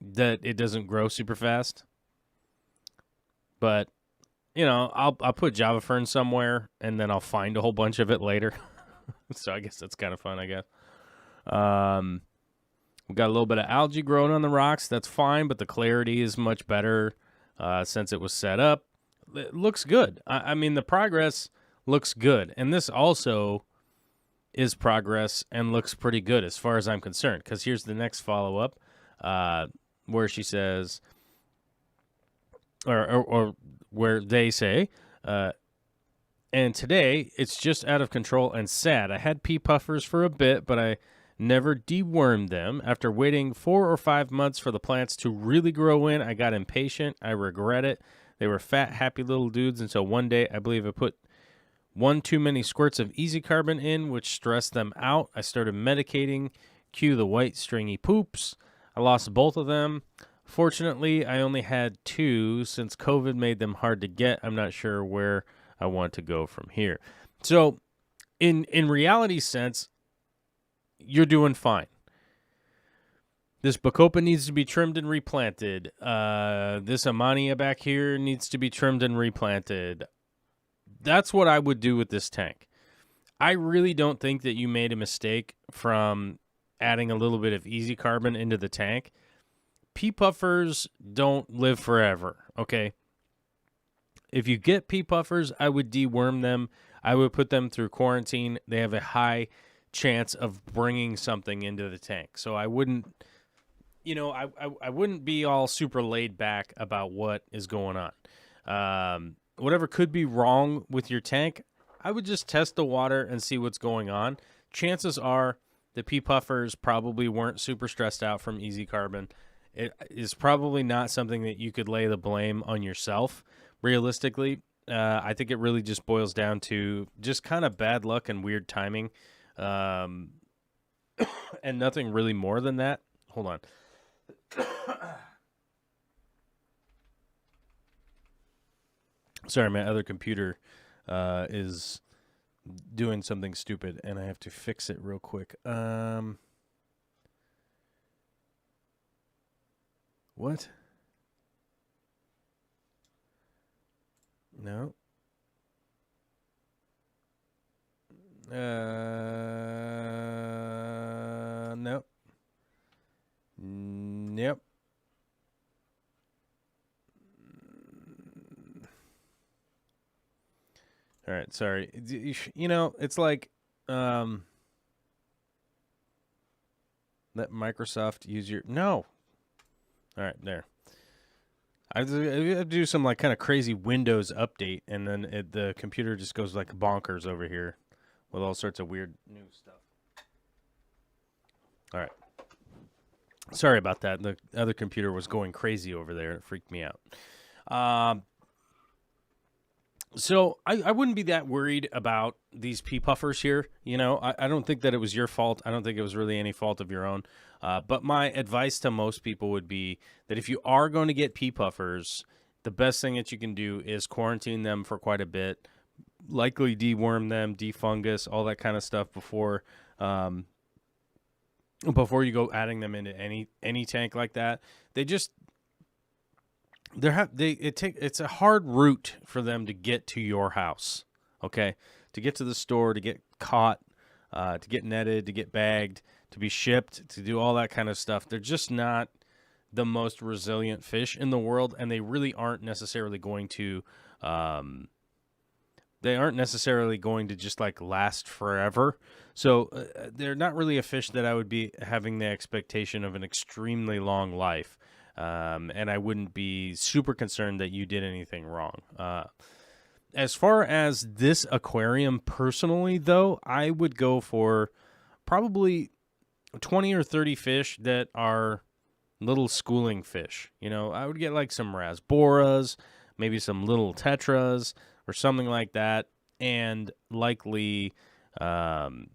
that it doesn't grow super fast. But, I'll put Java Fern somewhere, and then I'll find a whole bunch of it later. So I guess that's kind of fun, I guess. We've got a little bit of algae growing on the rocks. That's fine, but the clarity is much better since it was set up. It looks good. I mean, the progress looks good. And this also is progress and looks pretty good as far as I'm concerned. Because here's the next follow-up where she says, or where they say, and today it's just out of control and sad. I had pea puffers for a bit, but I never dewormed them. After waiting 4 or 5 months for the plants to really grow in, I got impatient. I regret it. They were fat, happy little dudes until one day I believe I put one too many squirts of easy carbon in, which stressed them out. I started medicating. Cue the white stringy poops. I lost both of them. Fortunately, I only had 2 since COVID made them hard to get. I'm not sure where I want to go from here. So, in reality sense, you're doing fine. This Bacopa needs to be trimmed and replanted. This Amania back here needs to be trimmed and replanted. That's what I would do with this tank. I really don't think that you made a mistake from adding a little bit of easy carbon into the tank. Pea puffers don't live forever, okay? If you get pea puffers, I would deworm them. I would put them through quarantine. They have a high chance of bringing something into the tank. So I wouldn't, I wouldn't be all super laid back about what is going on. Whatever could be wrong with your tank, I would just test the water and see what's going on. Chances are the pea puffers probably weren't super stressed out from easy carbon. It is probably not something that you could lay the blame on yourself. Realistically, I think it really just boils down to just kind of bad luck and weird timing, and nothing really more than that. Hold on. Sorry, my other computer is doing something stupid, and I have to fix it real quick. What? No. Nope. Yep. All right, sorry. It's like let Microsoft use your no. All right, there. I have to do some like kind of crazy Windows update, and then the computer just goes like bonkers over here with all sorts of weird new stuff. All right. Sorry about that. The other computer was going crazy over there. It freaked me out. So I wouldn't be that worried about these pea puffers here. I don't think that it was your fault. I don't think it was really any fault of your own. But my advice to most people would be that if you are going to get pea puffers, the best thing that you can do is quarantine them for quite a bit, likely deworm them, defungus, all that kind of stuff before you go adding them into any tank like that. It's a hard route for them to get to your house, okay? To get to the store, to get caught, to get netted, to get bagged, to be shipped, to do all that kind of stuff. They're just not the most resilient fish in the world, and they really aren't necessarily going to just like last forever. So they're not really a fish that I would be having the expectation of an extremely long life. And I wouldn't be super concerned that you did anything wrong. As far as this aquarium personally, though, I would go for probably 20 or 30 fish that are little schooling fish. I would get like some rasboras, maybe some little tetras or something like that, and likely some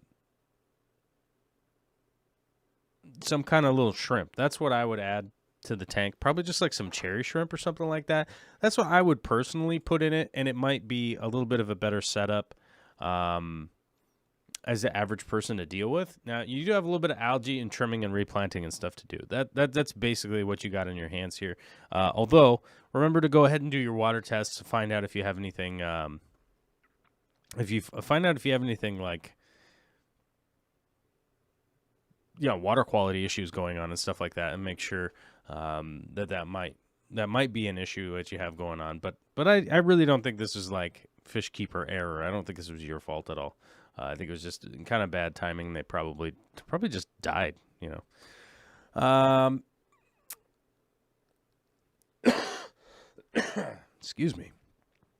kind of little shrimp. That's what I would add to the tank. Probably just like some cherry shrimp or something like that. That's what I would personally put in it, and it might be a little bit of a better setup. as the average person to deal with. Now, you do have a little bit of algae and trimming and replanting and stuff to do. That's basically what you got in your hands here. Although, remember to go ahead and do your water tests to find out if you have anything. If you find out if you have anything like, water quality issues going on and stuff like that, and make sure that might be an issue that you have going on. But I really don't think this is like fish keeper error. I don't think this was your fault at all. I think it was just kind of bad timing. They probably just died, Excuse me.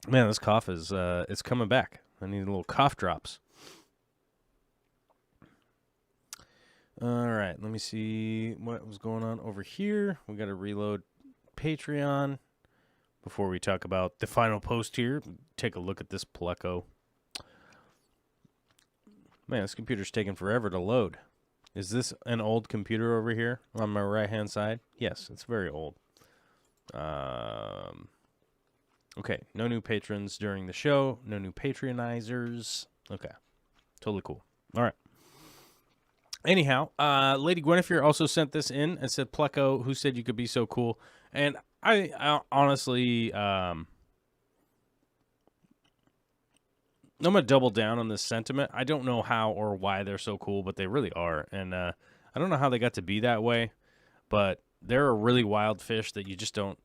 Man, this cough is it's coming back. I need little cough drops. All right, let me see what was going on over here. We got to reload Patreon before we talk about the final post here. Take a look at this Pleco. Man, this computer's taking forever to load. Is this an old computer over here on my right-hand side? Yes, it's very old. Okay, no new patrons during the show. No new patronizers. Okay, totally cool. All right. Anyhow, Lady Guinevere also sent this in and said, Pleco, who said you could be so cool? And I honestly... I'm going to double down on this sentiment. I don't know how or why they're so cool, but they really are. And I don't know how they got to be that way, but they're a really wild fish that you just don't...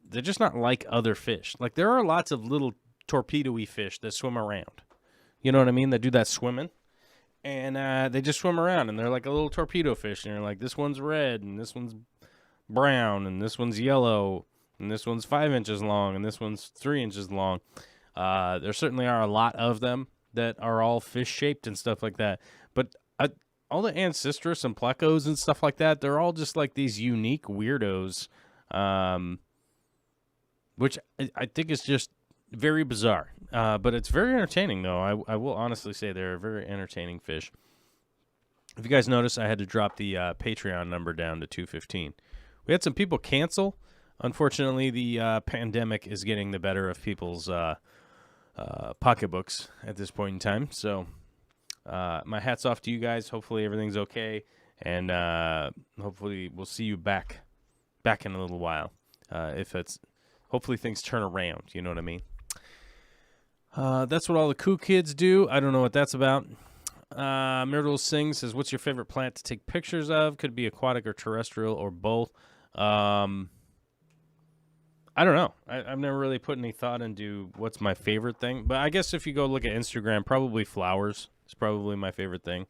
They're just not like other fish. Like, there are lots of little torpedo-y fish that swim around. You know what I mean? That do that swimming. And they just swim around, and they're like a little torpedo fish. And you're like, this one's red, and this one's brown, and this one's yellow, and this one's 5 inches long, and this one's 3 inches long. There certainly are a lot of them that are all fish-shaped and stuff like that. But all the Ancestris and Plecos and stuff like that, they're all just like these unique weirdos, which I think is just very bizarre. But it's very entertaining, though. I will honestly say they're a very entertaining fish. If you guys notice, I had to drop the Patreon number down to 215. We had some people cancel. Unfortunately, the pandemic is getting the better of people's pocketbooks at this point in time. So my hat's off to you guys. Hopefully everything's okay, and hopefully we'll see you back in a little while. Hopefully things turn around. You know what I mean? That's what all the cool kids do. I don't know what that's about. Myrtle Singh says, "What's your favorite plant to take pictures of? Could be aquatic or terrestrial or both." I don't know. I've never really put any thought into what's my favorite thing. But I guess if you go look at Instagram, probably flowers is probably my favorite thing.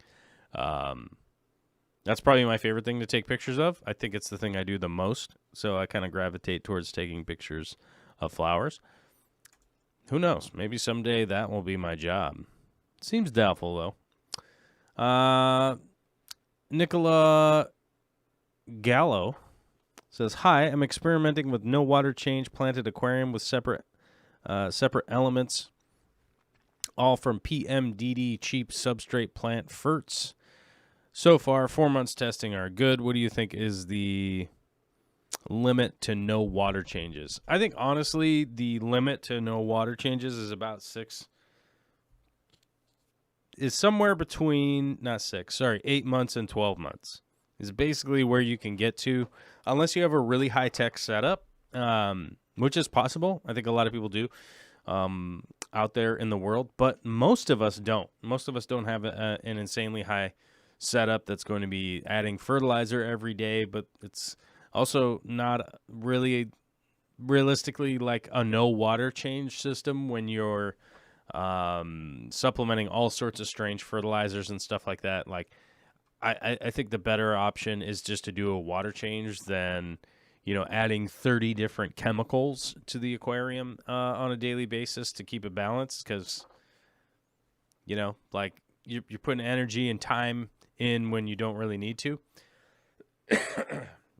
That's probably my favorite thing to take pictures of. I think it's the thing I do the most. So I kind of gravitate towards taking pictures of flowers. Who knows? Maybe someday that will be my job. Seems doubtful, though. Nicola Gallo says, "Hi, I'm experimenting with no water change planted aquarium with separate elements, all from PMDD cheap substrate plant ferts. So far, 4 months testing are good. What do you think is the limit to no water changes?" I think, honestly, the limit to no water changes is about 6. Is somewhere between, 8 months and 12 months. Is basically where you can get to, unless you have a really high-tech setup, which is possible. I think a lot of people do out there in the world, but most of us don't. Most of us don't have an insanely high setup that's going to be adding fertilizer every day, but it's also not really realistically like a no-water change system when you're supplementing all sorts of strange fertilizers and stuff like that. Like, I think the better option is just to do a water change than, adding 30 different chemicals to the aquarium on a daily basis to keep it balanced. Because, like you're putting energy and time in when you don't really need to.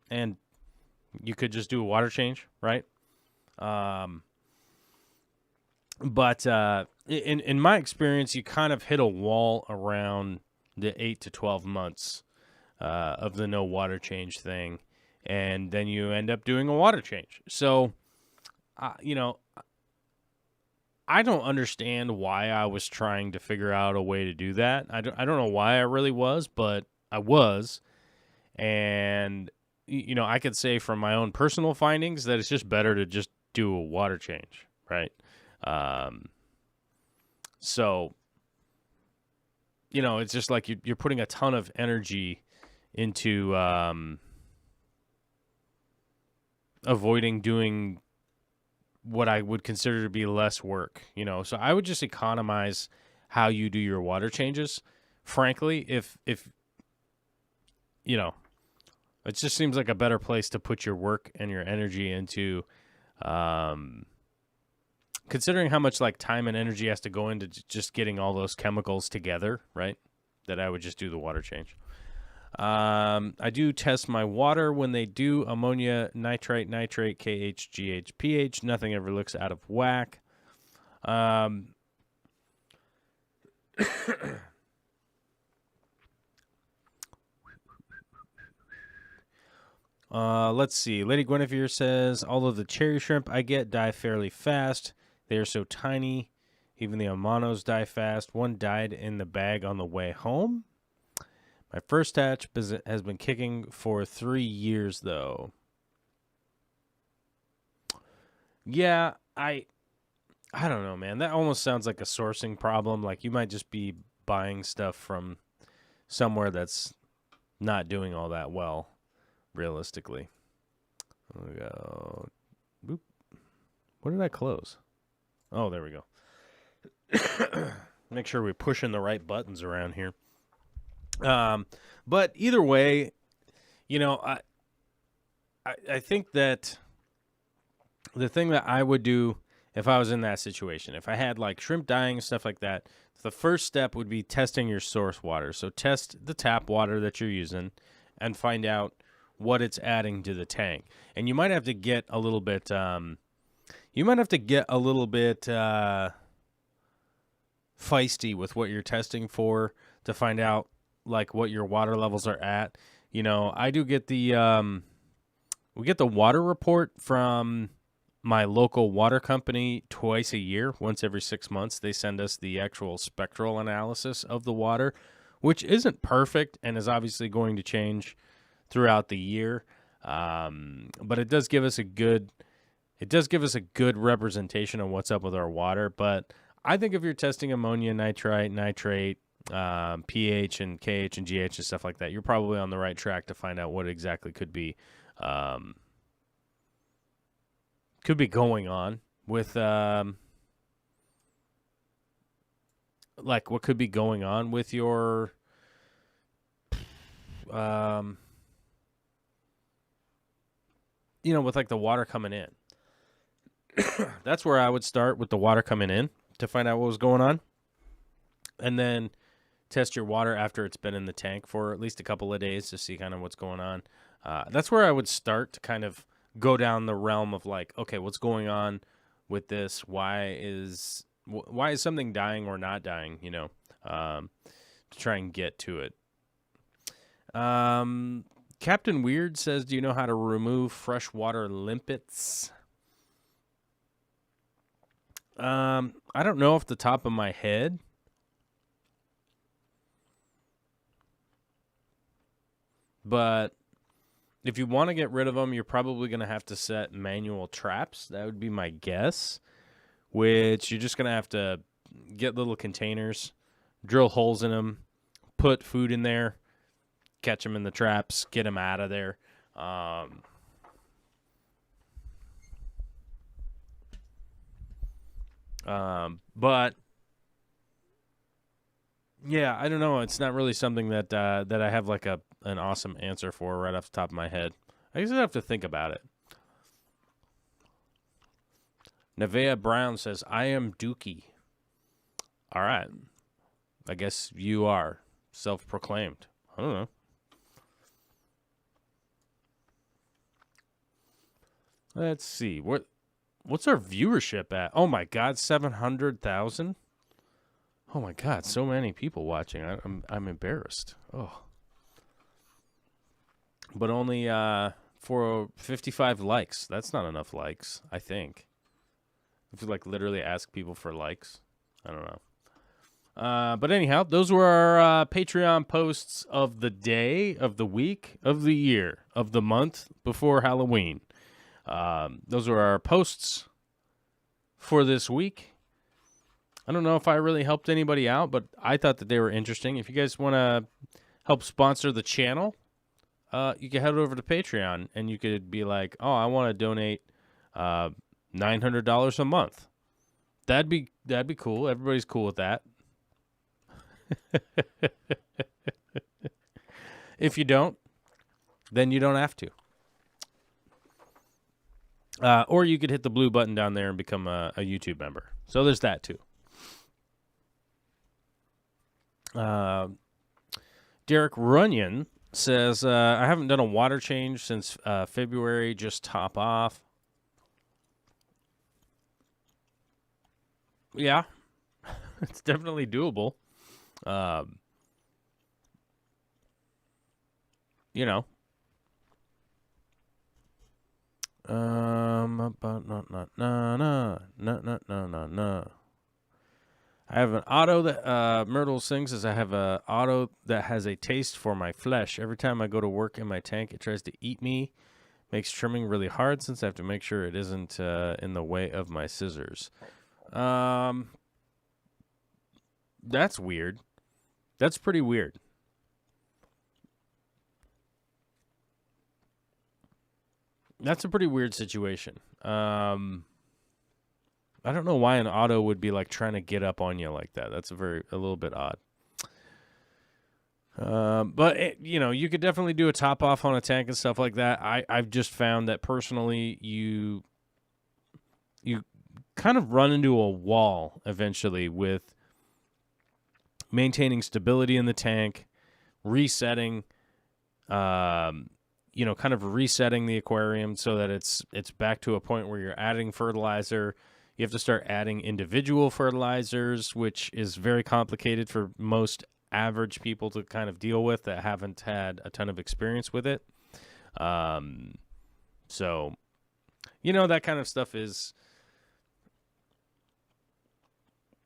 And you could just do a water change, right? But in my experience, you kind of hit a wall around the 8 to 12 months of the no water change thing, and then you end up doing a water change. So, I I don't understand why I was trying to figure out a way to do that. I don't know why I really was, but I was. And, I could say from my own personal findings that it's just better to just do a water change, right? So, it's just like you're putting a ton of energy into avoiding doing what I would consider to be less work, So I would just economize how you do your water changes. Frankly, if it just seems like a better place to put your work and your energy into, considering how much like time and energy has to go into just getting all those chemicals together, right? That I would just do the water change. I do test my water when they do ammonia, nitrite, KH, GH, pH. Nothing ever looks out of whack. Let's see. Lady Guinevere says, all of the cherry shrimp I get die fairly fast. They are so tiny. Even the amanos die fast. One died in the bag on the way home. My first hatch has been kicking for 3 years, though. Yeah, I don't know, man. That almost sounds like a sourcing problem. Like you might just be buying stuff from somewhere that's not doing all that well, realistically. We go. Boop. What did I close? Oh, there we go. Make sure we're pushing the right buttons around here. But either way, I think that the thing that I would do if I was in that situation, if I had like shrimp dying and stuff like that, the first step would be testing your source water. So test the tap water that you're using and find out what it's adding to the tank. And you might have to get a little bit, feisty with what you're testing for to find out like what your water levels are at. I do get we get the water report from my local water company twice a year. Once every 6 months, they send us the actual spectral analysis of the water, which isn't perfect and is obviously going to change throughout the year. But it does give us a good representation of what's up with our water. But I think if you're testing ammonia, nitrite, pH and KH and GH and stuff like that, you're probably on the right track to find out what exactly could be going on with like what could be going on with your with like the water coming in. That's where I would start, with the water coming in, to find out what was going on. And then test your water after it's been in the tank for at least a couple of days to see kind of what's going on. That's where I would start to kind of go down the realm of like, okay, what's going on with this? Why is something dying or not dying, to try and get to it. Captain Weird says, do you know how to remove freshwater limpets? I don't know off the top of my head. But if you want to get rid of them, you're probably going to have to set manual traps. That would be my guess, which you're just going to have to get little containers, drill holes in them, put food in there, catch them in the traps, get them out of there. But yeah, I don't know. It's not really something that I have like an awesome answer for right off the top of my head. I guess I have to think about it. Nevea Brown says, I am Dookie. All right. I guess you are self-proclaimed. I don't know. Let's see. What's our viewership at? Oh my God, 700,000. Oh my God, so many people watching. I'm embarrassed. Oh. But only for 55 likes. That's not enough likes, I think. If you like literally ask people for likes, I don't know. But anyhow, those were our Patreon posts of the day, of the week, of the year, of the month before Halloween. Those were our posts for this week. I don't know if I really helped anybody out, but I thought that they were interesting. If you guys want to help sponsor the channel, you can head over to Patreon and you could be like, oh, I want to donate $900 a month. That'd be cool. Everybody's cool with that. If you don't, then you don't have to. Or you could hit the blue button down there and become a YouTube member. So there's that too. Derek Runyon says, I haven't done a water change since February. Just top off. Yeah, it's definitely doable. You know. But no. I have an auto that Myrtle sings as I have an auto that has a taste for my flesh. Every time I go to work in my tank, it tries to eat me. Makes trimming really hard since I have to make sure it isn't in the way of my scissors. That's weird. That's pretty weird. That's a pretty weird situation. I don't know why an auto would be like trying to get up on you like that. That's a little bit odd. But you could definitely do a top off on a tank and stuff like that. I've just found that personally, you kind of run into a wall eventually with maintaining stability in the tank, resetting, kind of resetting the aquarium so that it's back to a point where you're adding fertilizer. You have to start adding individual fertilizers, which is very complicated for most average people to kind of deal with that haven't had a ton of experience with it. So, that kind of stuff is,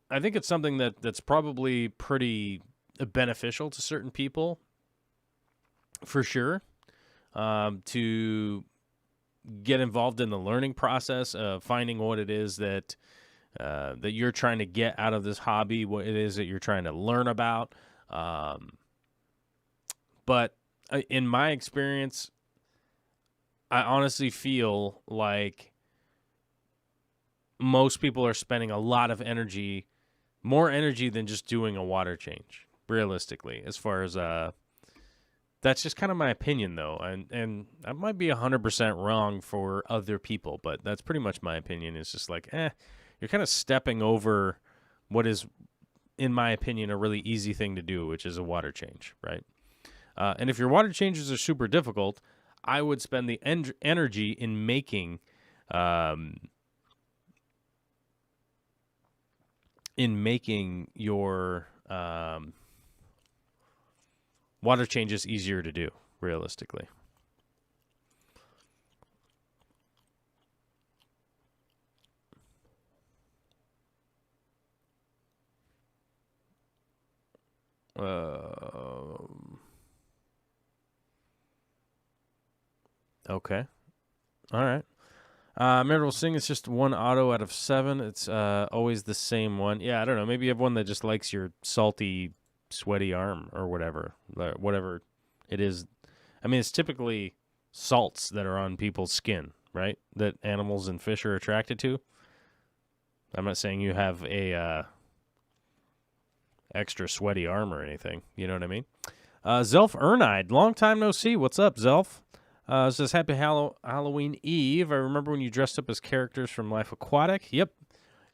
I think it's something that's probably pretty beneficial to certain people, for sure, to get involved in the learning process of finding what it is that you're trying to get out of this hobby, what it is that you're trying to learn about. But in my experience, I honestly feel like most people are spending a lot of energy, more energy than just doing a water change, realistically, as far as that's just kind of my opinion, though, and I might be 100% wrong for other people, but that's pretty much my opinion. It's just like, you're kind of stepping over what is, in my opinion, a really easy thing to do, which is a water change, right? And if your water changes are super difficult, I would spend the energy in making your water changes easier to do, realistically. Okay. All right. Memorable Sing, it's just one auto out of 7. It's always the same one. Yeah, I don't know. Maybe you have one that just likes your salty, sweaty arm or whatever it is. I mean, it's typically salts that are on people's skin, right? That animals and fish are attracted to. I'm not saying you have a extra sweaty arm or anything. You know what I mean? Zelf Ernide, long time no see. What's up, Zelf? Says, happy Halloween Eve. I remember when you dressed up as characters from Life Aquatic. Yep.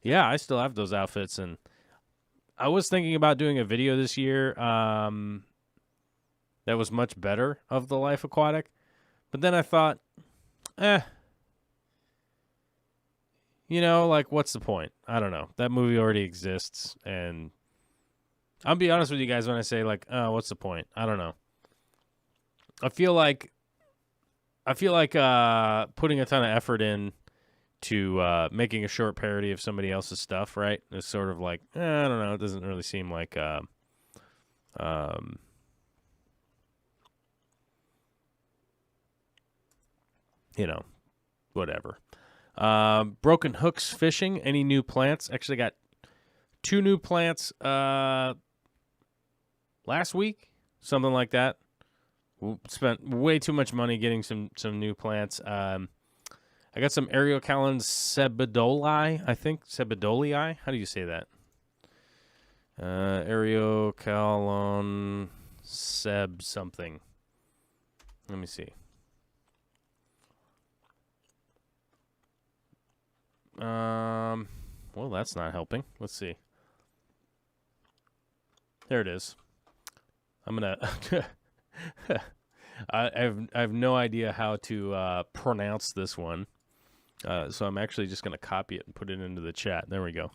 Yeah, I still have those outfits. And I was thinking about doing a video this year that was much better of the Life Aquatic. But then I thought, what's the point? I don't know. That movie already exists. And I'll be honest with you guys when I say, what's the point? I don't know. I feel like putting a ton of effort in making a short parody of somebody else's stuff, right? It's sort of like, I don't know, it doesn't really seem like whatever. Broken Hooks Fishing, any new plants? Actually got 2 new plants last week, something like that. Spent way too much money getting some new plants. I got some Eriocallan sebedolii, I think. Sebedolii? How do you say that? Eriocallan seb something. Let me see. Well, that's not helping. Let's see. There it is. I'm gonna. I have no idea how to pronounce this one, so I'm actually just gonna copy it and put it into the chat. There we go.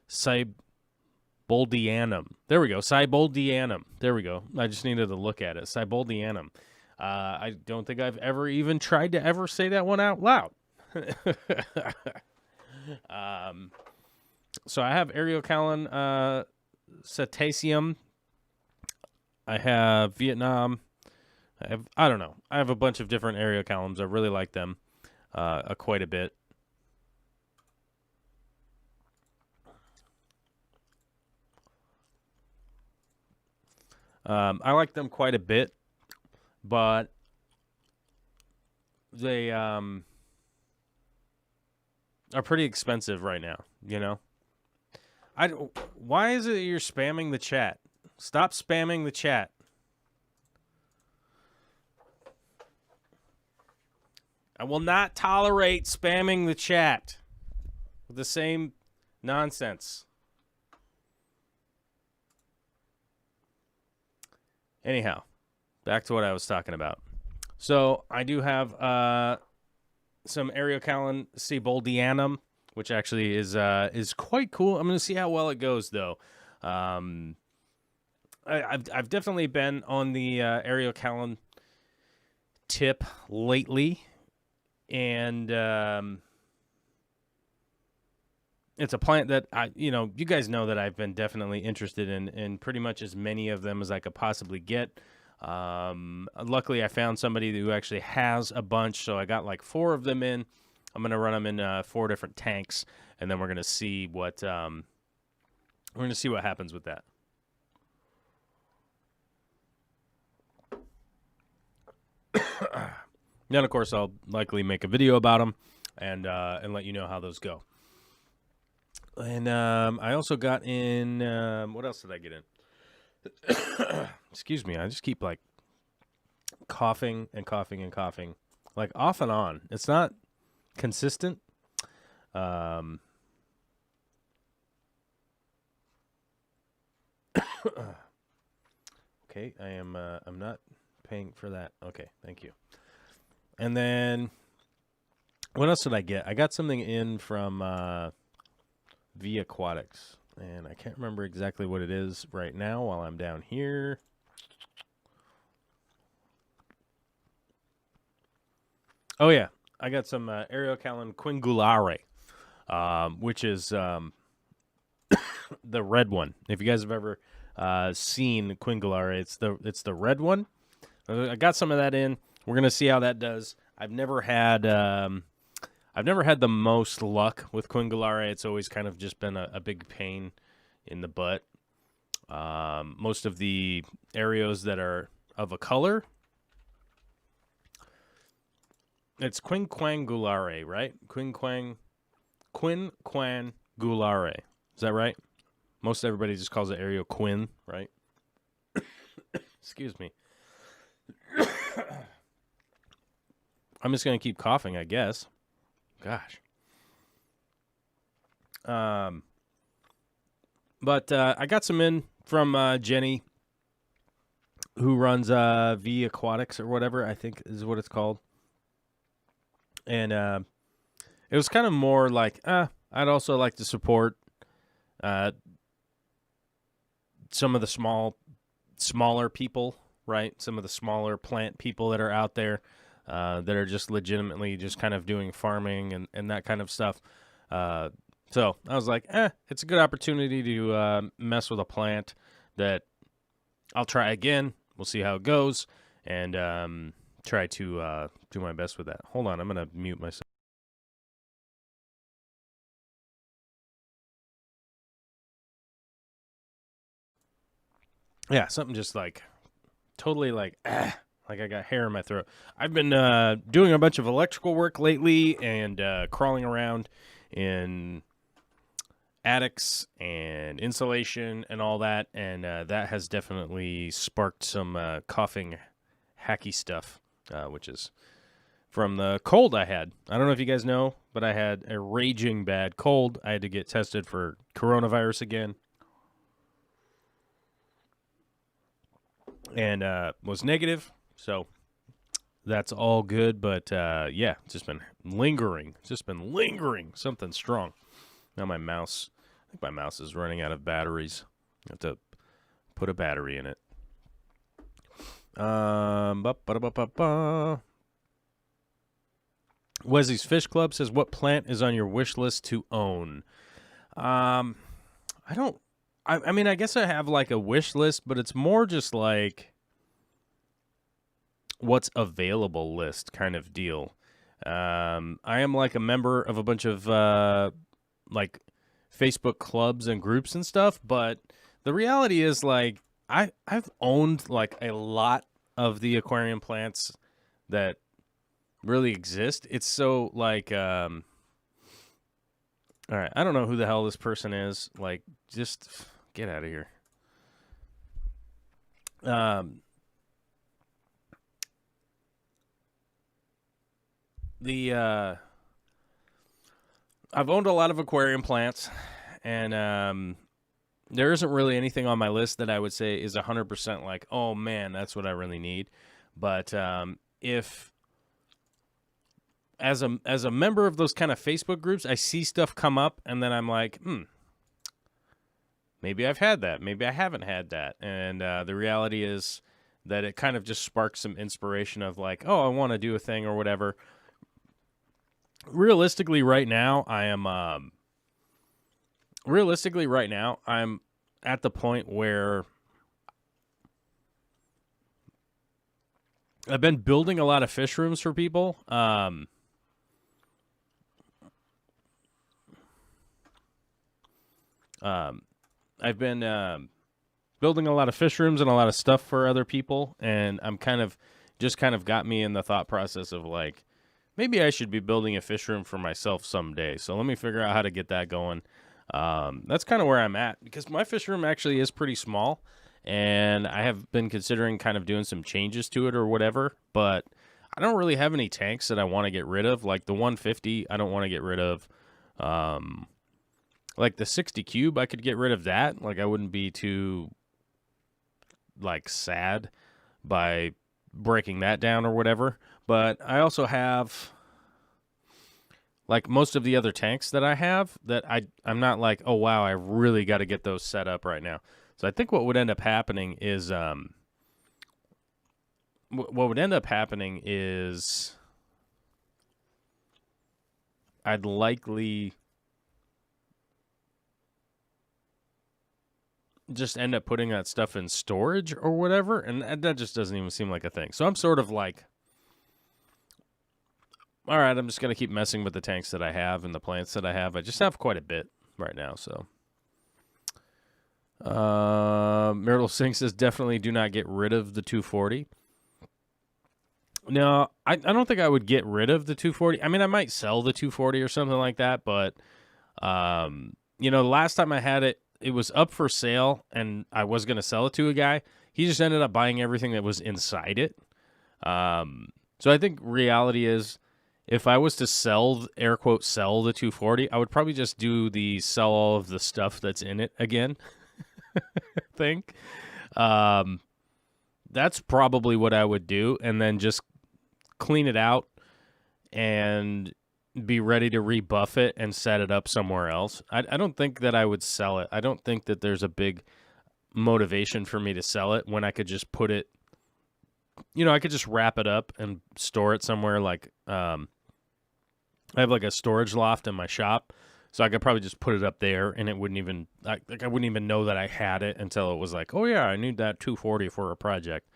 Seiboldianum. There we go. Seiboldianum. There we go. I just needed to look at it. Seiboldianum. I don't think I've ever even tried to ever say that one out loud. So I have Eriocallan Cetaceum. I have Vietnam. I don't know. I have a bunch of different Eriocallans. I really like them quite a bit. I like them quite a bit, but they are pretty expensive right now, you know? Why is it you're spamming the chat? Stop spamming the chat. I will not tolerate spamming the chat with the same nonsense. Anyhow, back to what I was talking about. So I do have some Eriocallan Seiboldianum, which actually is quite cool. I'm going to see how well it goes, though. I've definitely been on the Eriocallan tip lately, and it's a plant that you guys know that I've been definitely interested in pretty much as many of them as I could possibly get. Luckily, I found somebody who actually has a bunch, so I got like 4 of them in. I'm gonna run them in 4 different tanks, and then we're gonna see what happens with that. Then, of course, I'll likely make a video about them and let you know how those go. And I also got in. What else did I get in? Excuse me. I just keep like coughing and coughing and coughing, like off and on. It's not consistent. Okay, I'm not paying for that. Okay, thank you. And then what else did I get? I got something in from V Aquatics, and I can't remember exactly what it is right now while I'm down here. Oh yeah, I got some Eriocallan quingulare, which is the red one. If you guys have ever seen quingulare, it's the red one. I got some of that in. We're gonna see how that does. I've never had the most luck with quingulare. It's always kind of just been a big pain in the butt. Most of the Erios that are of a color, it's quinquangulare, right? Quinquangulare. Is that right? Most everybody just calls it Aereo Quinn, right? Excuse me. I'm just going to keep coughing, I guess. Gosh. But I got some in from Jenny, who runs V Aquatics or whatever, I think is what it's called. And it was kind of more like, I'd also like to support some of the smaller people, right? Some of the smaller plant people that are out there. that are just legitimately just kind of doing farming and that kind of stuff. So I was like, it's a good opportunity to mess with a plant that I'll try again. We'll see how it goes, and try to do my best with that. Hold on, I'm going to mute myself. Yeah, something just like totally like I got hair in my throat. I've been doing a bunch of electrical work lately and crawling around in attics and insulation and all that, and that has definitely sparked some coughing, hacky stuff, which is from the cold I had. I don't know if you guys know, but I had a raging bad cold. I had to get tested for coronavirus again. And was negative, so that's all good. But yeah, it's just been lingering. Something strong. Now my mouse, I think my mouse is running out of batteries. I have to put a battery in it. Wesley's Fish Club says, what plant is on your wish list to own? I mean, I guess I have like a wish list, but it's more just like what's available list kind of deal. I am like a member of a bunch of like Facebook clubs and groups and stuff, but the reality is like I've owned like a lot of the aquarium plants that really exist. It's so like all right, I don't know who the hell this person is. Like, just get out of here. I've owned a lot of aquarium plants, and there isn't really anything on my list that I would say is 100% like, oh man, that's what I really need. But if as a member of those kind of Facebook groups, I see stuff come up, and then I'm like, maybe I've had that. Maybe I haven't had that. And the reality is that it kind of just sparks some inspiration of like, oh, I want to do a thing or whatever. Realistically, right now, I'm at the point where I've been building a lot of fish rooms for people. I've been building a lot of fish rooms and a lot of stuff for other people, and I'm kind of got me in the thought process of like, maybe I should be building a fish room for myself someday. So let me figure out how to get that going. That's kind of where I'm at, because my fish room actually is pretty small, and I have been considering kind of doing some changes to it or whatever, but I don't really have any tanks that I want to get rid of. Like the 150, I don't want to get rid of. Like the 60 cube, I could get rid of that. Like I wouldn't be too like sad by breaking that down or whatever. But I also have like most of the other tanks that I have that I'm not like, oh wow, I really got to get those set up right now. So I think what would end up happening is I'd likely just end up putting that stuff in storage or whatever, and that just doesn't even seem like a thing. So I'm sort of like, all right, I'm just going to keep messing with the tanks that I have and the plants that I have. I just have quite a bit right now, so. Myrtle Singh says, definitely do not get rid of the 240. No, I don't think I would get rid of the 240. I mean, I might sell the 240 or something like that, but, the last time I had it, it was up for sale, and I was going to sell it to a guy. He just ended up buying everything that was inside it. So I think reality is, if I was to sell, air quote, sell the 240, I would probably just do the sell all of the stuff that's in it again thing. That's probably what I would do, and then just clean it out and be ready to rebuff it and set it up somewhere else. I don't think that I would sell it. I don't think that there's a big motivation for me to sell it when I could just put it I could just wrap it up and store it somewhere. Like, I have like a storage loft in my shop, so I could probably just put it up there, and it wouldn't even I wouldn't even know that I had it until it was like, oh yeah, I need that 240 for a project.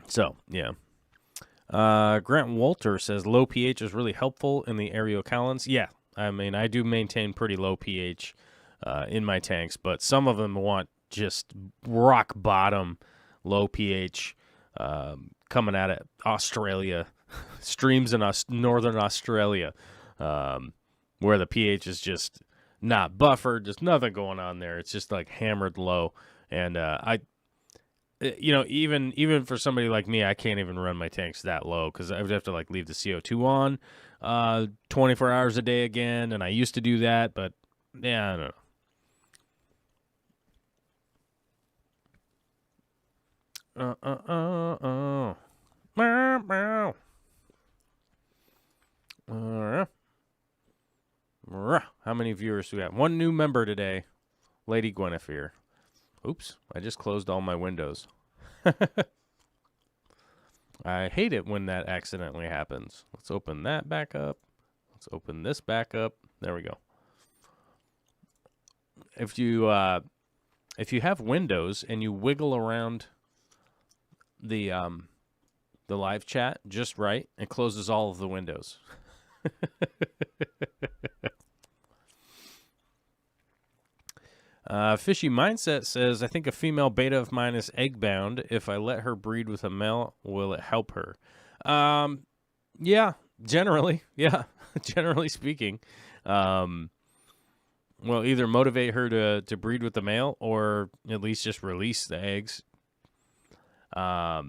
So yeah. Grant Walter says low pH is really helpful in the aerocalins. Yeah, I mean, I do maintain pretty low pH in my tanks, but some of them want just rock bottom low pH coming out of Australia, streams in northern Australia, where the pH is just not buffered, just nothing going on there. It's just like hammered low, and even for somebody like me, I can't even run my tanks that low because I would have to like leave the CO2 on 24 hours a day again, and I used to do that, but yeah, I don't know. How many viewers do we have? One new member today, Lady Guinevere. Oops, I just closed all my windows. I hate it when that accidentally happens. Let's open that back up. Let's open this back up. There we go. If you have Windows and you wiggle around the live chat just right, it closes all of the windows. Fishy Mindset says, I think a female beta of mine is egg-bound. If I let her breed with a male, will it help her? Yeah, generally. Yeah, generally speaking. Well, either motivate her to breed with the male or at least just release the eggs. I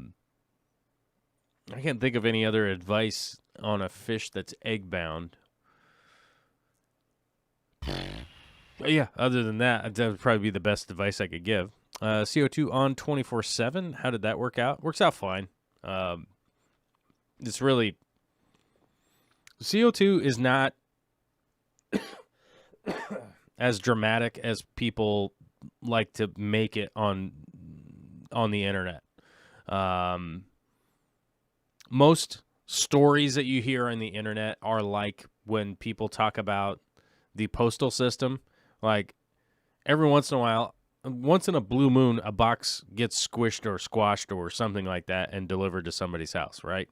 can't think of any other advice on a fish that's egg-bound. Yeah, other than that would probably be the best advice I could give. CO2 on 24/7. How did that work out? Works out fine. It's really... CO2 is not as dramatic as people like to make it on the internet. Most stories that you hear on the internet are like when people talk about the postal system. Like, every once in a while, once in a blue moon, a box gets squished or squashed or something like that and delivered to somebody's house, right?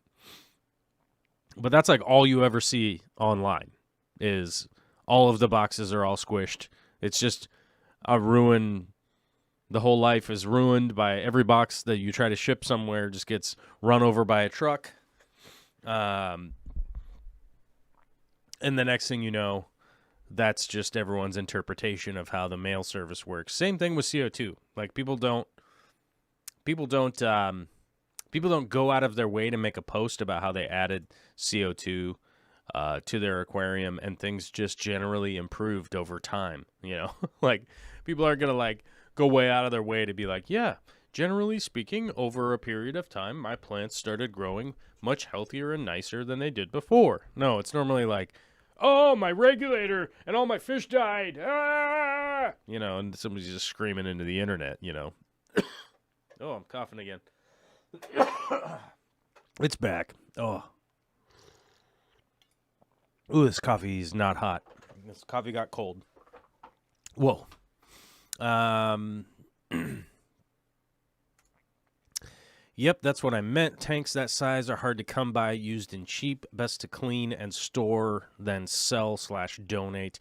But that's like all you ever see online is all of the boxes are all squished. It's just a ruin. The whole life is ruined by every box that you try to ship somewhere just gets run over by a truck. And the next thing you know, that's just everyone's interpretation of how the mail service works. Same thing with CO2. Like people don't go out of their way to make a post about how they added CO2 to their aquarium, and things just generally improved over time. Like people aren't gonna like go way out of their way to be like, yeah, generally speaking, over a period of time, my plants started growing much healthier and nicer than they did before. No, it's normally like, oh, my regulator and all my fish died. Ah! And somebody's just screaming into the internet, Oh, I'm coughing again. It's back. Oh. Ooh, this coffee is not hot. This coffee got cold. Whoa. Yep, that's what I meant. Tanks that size are hard to come by, used and cheap. Best to clean and store, then sell/donate.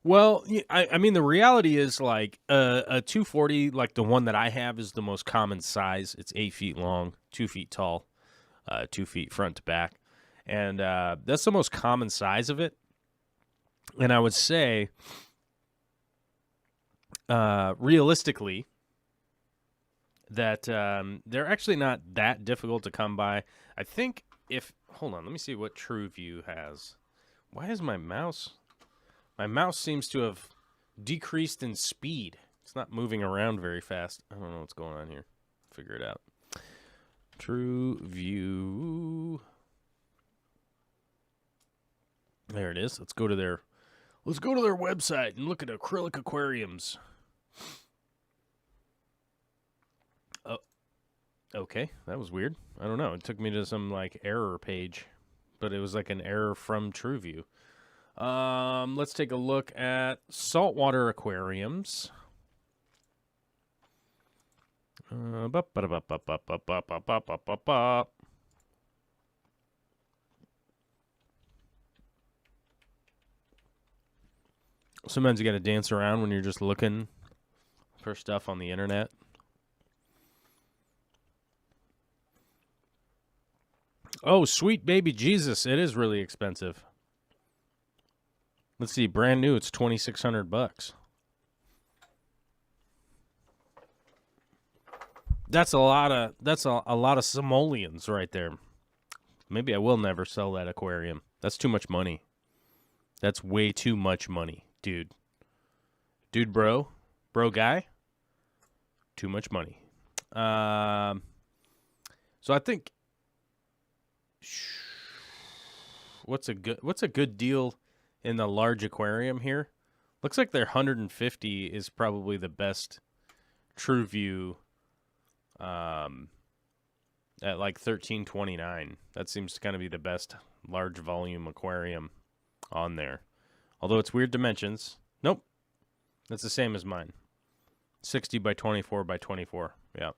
Well, I mean, the reality is like a 240, like the one that I have, is the most common size. It's 8 feet long, 2 feet tall, 2 feet front to back. And that's the most common size of it. And I would say, realistically, that they're actually not that difficult to come by. I think hold on, let me see what TrueView has. Why is my mouse seems to have decreased in speed. It's not moving around very fast. I don't know what's going on here. Figure it out. TrueView. There it is. Let's go to their website and look at acrylic aquariums. Okay, that was weird. I don't know. It took me to some like error page, but it was like an error from TrueView. Let's take a look at saltwater aquariums. Sometimes you got to dance around when you're just looking for stuff on the internet. Oh, sweet baby Jesus! It is really expensive. Let's see, brand new. It's $2,600. That's a lot of simoleons right there. Maybe I will never sell that aquarium. That's too much money. That's way too much money, dude. Dude, bro guy. Too much money. So I think what's a good deal in the large aquarium here? Looks like their 150 is probably the best TrueView at like $13.29. That seems to kind of be the best large volume aquarium on there. Although it's weird dimensions. Nope. That's the same as mine. 60 by 24 by 24. Yeah.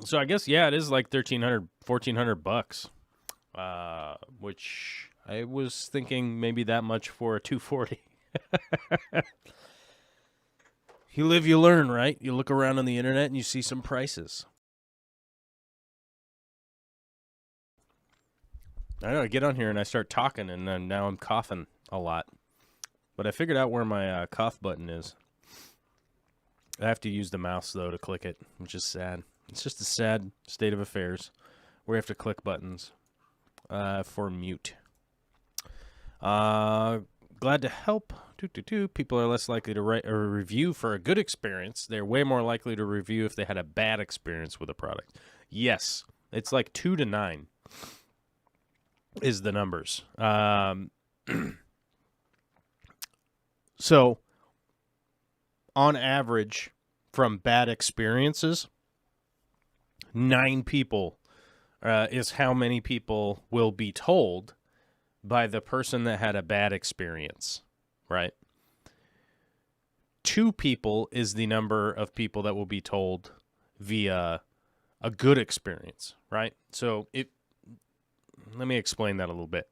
So I guess, yeah, it is like $1,400 which I was thinking maybe that much for a 240. You live, you learn, right? You look around on the internet and you see some prices. I know, I get on here and I start talking, and then now I'm coughing a lot. But I figured out where my cough button is. I have to use the mouse, though, to click it, which is sad. It's just a sad state of affairs where you have to click buttons for mute. Glad to help. People are less likely to write a review for a good experience. They're way more likely to review if they had a bad experience with a product. Yes, it's like 2 to 9 is the numbers. So, on average, from bad experiences, 9 people is how many people will be told by the person that had a bad experience, right? 2 people is the number of people that will be told via a good experience, right? So, let me explain that a little bit.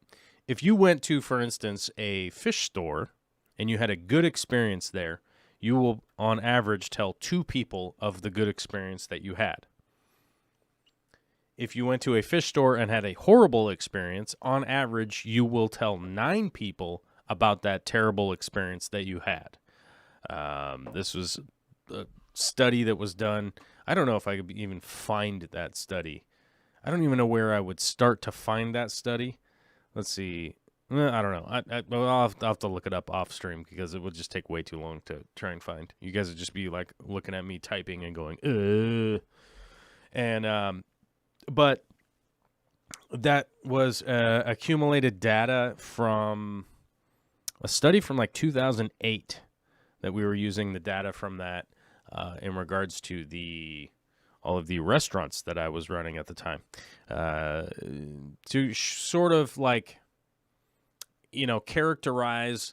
If you went to, for instance, a fish store and you had a good experience there, you will, on average, tell 2 people of the good experience that you had. If you went to a fish store and had a horrible experience, on average, you will tell 9 people about that terrible experience that you had. This was a study that was done. I don't know if I could even find that study. I don't even know where I would start to find that study. Let's see. I don't know. I'll have to look it up off stream because it would just take way too long to try and find. You guys would just be like looking at me typing and going, And, but that was accumulated data from a study from like 2008 that we were using the data from that in regards to all of the restaurants that I was running at the time to sort of like, characterize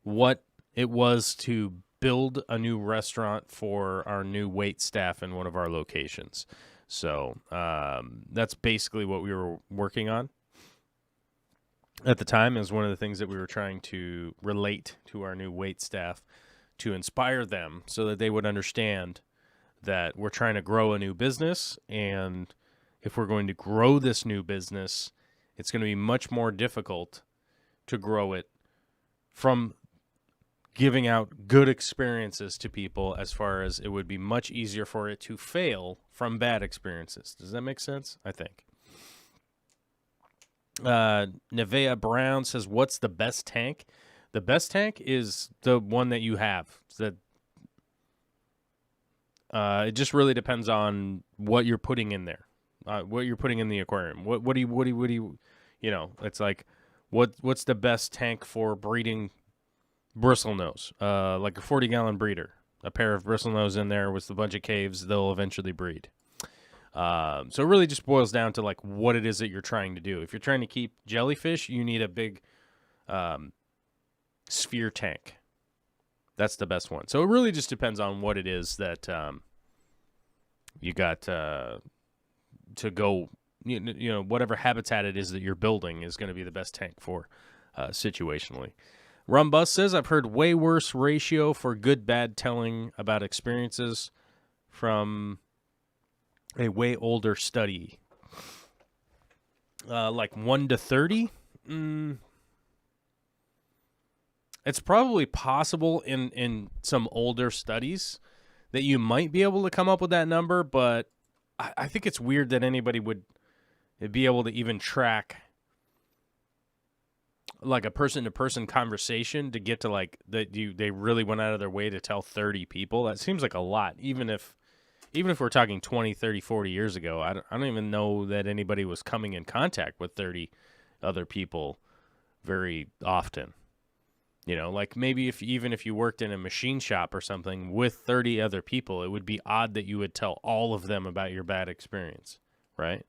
what it was to build a new restaurant for our new wait staff in one of our locations. So that's basically what we were working on at the time. Is one of the things that we were trying to relate to our new wait staff to inspire them so that they would understand that we're trying to grow a new business, and if we're going to grow this new business, it's going to be much more difficult to grow it from giving out good experiences to people, as far as it would be much easier for it to fail from bad experiences. Does that make sense? I think. Nevea Brown says, what's the best tank? The best tank is the one that you have. It just really depends on what you're putting in there, what you're putting in the aquarium. What do you, it's like, what's the best tank for breeding bristlenose? Like a 40-gallon breeder. a pair of bristlenose in there with a bunch of caves, they'll eventually breed. So it really just boils down to like what it is that you're trying to do. If you're trying to keep jellyfish, you need a big sphere tank. That's the best one. So it really just depends on what it is that you got to go. You know, whatever habitat it is that you're building is going to be the best tank for situationally. Rumbus says, I've heard way worse ratio for good-bad telling about experiences from a way older study. Like 1 to 30? It's probably possible in some older studies that you might be able to come up with that number, but I think it's weird that anybody would be able to even track like a person-to-person conversation to get to like that they really went out of their way to tell 30 people. That seems like a lot, even if we're talking 20, 30, 40 years ago. I don't even know that anybody was coming in contact with 30 other people very often. You know, like maybe if you worked in a machine shop or something with 30 other people, it would be odd that you would tell all of them about your bad experience, right?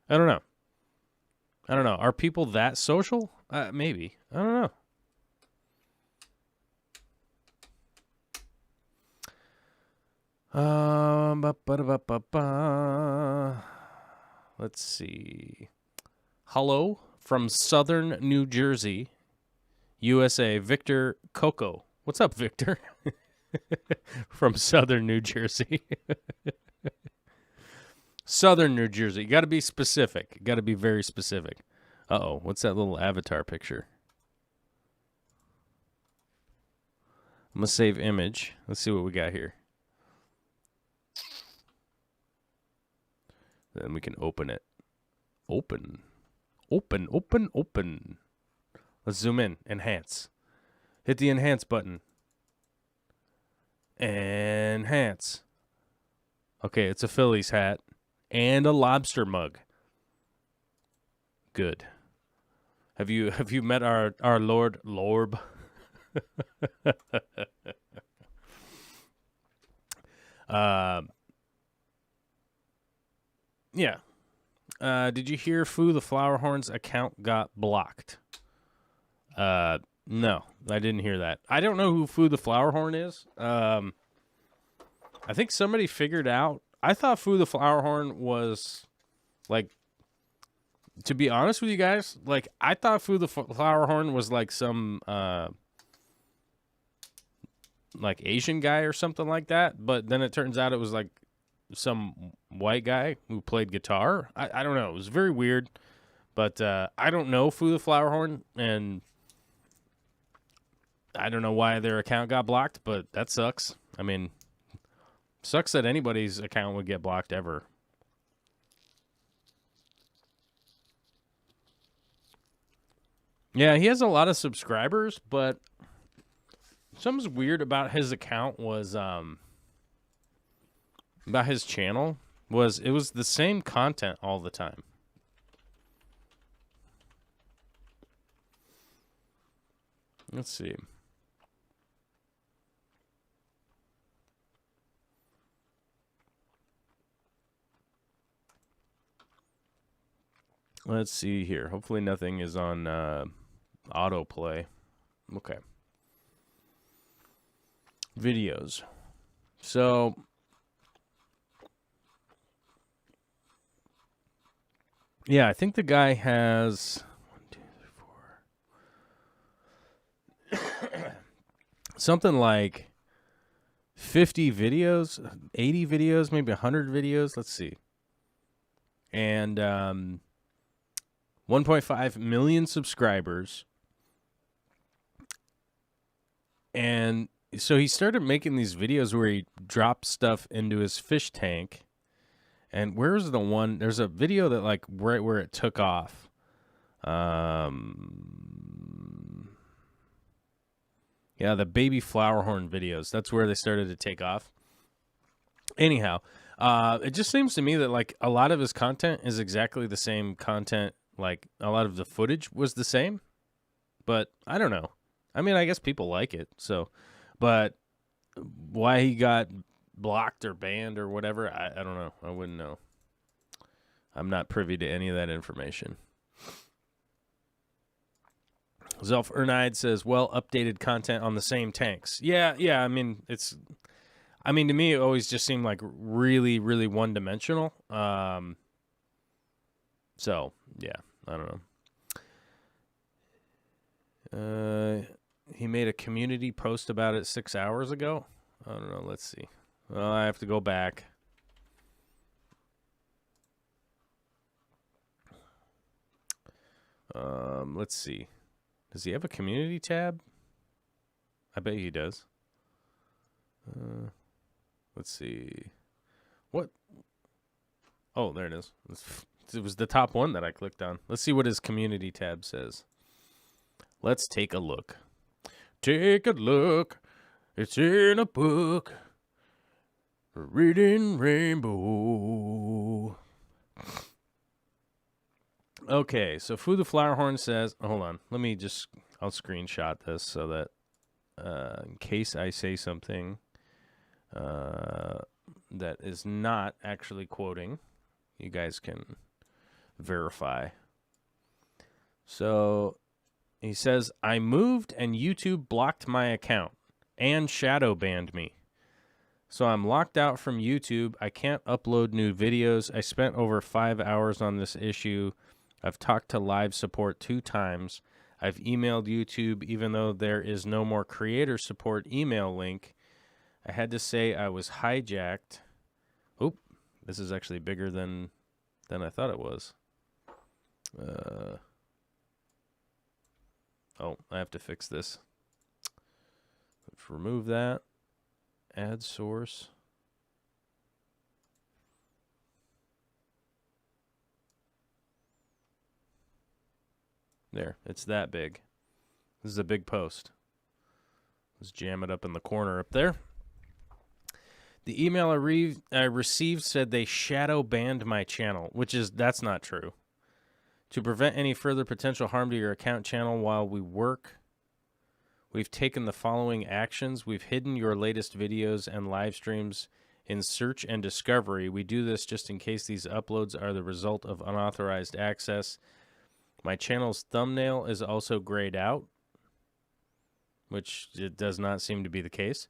I don't know. Are people that social? Maybe. I don't know. Let's see. Hello from Southern New Jersey, USA, Victor Coco. What's up, Victor? From Southern New Jersey. Southern New Jersey. You got to be specific. You got to be very specific. Uh-oh, what's that little avatar picture? I'm going to save image. Let's see what we got here. Then we can open it. Open. Let's zoom in. Enhance. Hit the enhance button. Enhance. Okay, it's a Phillies hat and a lobster mug. Good. Have you met our Lord Lorb? Yeah. Did you hear Foo the Flowerhorn's account got blocked? No, I didn't hear that. I don't know who Foo the Flowerhorn is. I think somebody figured out. I thought Foo the Flowerhorn was, like, to be honest with you guys, like, I thought Foo the Flowerhorn was, like, some, like, Asian guy or something like that. But then it turns out it was, like, some white guy who played guitar. I don't know. It was very weird. But I don't know Foo the Flowerhorn, and I don't know why their account got blocked, but that sucks. I mean, sucks that anybody's account would get blocked ever. Yeah, he has a lot of subscribers, but something's weird about his account was, about his channel, was it was the same content all the time. Let's see. Let's see here. Hopefully nothing is on autoplay. Okay. Videos. So yeah, I think the guy has 1, 2, 3, 4. Something like 50 videos, 80 videos, maybe 100 videos. Let's see. And 1.5 million subscribers. And so he started making these videos where he dropped stuff into his fish tank. And where's the one? There's a video that, like, right where it took off. Yeah, the baby flowerhorn videos. That's where they started to take off. Anyhow, it just seems to me that, like, a lot of his content is exactly the same content. Like, a lot of the footage was the same. But I don't know. I mean, I guess people like it. So, but why he got blocked or banned or whatever, I don't know. I wouldn't know. I'm not privy to any of that information. Zelf Ernide says, well, updated content on the same tanks. Yeah, I mean, to me, it always just seemed like really, really one-dimensional. So, yeah, I don't know. He made a community post about it 6 hours ago. I don't know. Let's see. Well, I have to go back. Let's see. Does he have a community tab? I bet he does. Let's see. What? Oh, there it is. It was the top one that I clicked on. Let's see what his community tab says. Let's take a look. Take a look. It's in a book. Reading Rainbow. Okay, so Fu the Flowerhorn says, hold on, I'll screenshot this so that in case I say something that is not actually quoting, you guys can verify. So he says, I moved and YouTube blocked my account and shadow banned me. So I'm locked out from YouTube. I can't upload new videos. I spent over 5 hours on this issue. I've talked to live support 2 times. I've emailed YouTube even though there is no more creator support email link. I had to say I was hijacked. Oop, this is actually bigger than I thought it was. Oh, I have to fix this. Let's remove that. Add source. There, it's that big. This is a big post. Let's jam it up in the corner up there. The email I received said they shadow banned my channel, that's not true. To prevent any further potential harm to your account channel while we work, we've taken the following actions. We've hidden your latest videos and live streams in search and discovery. We do this just in case these uploads are the result of unauthorized access. My channel's thumbnail is also grayed out, which it does not seem to be the case.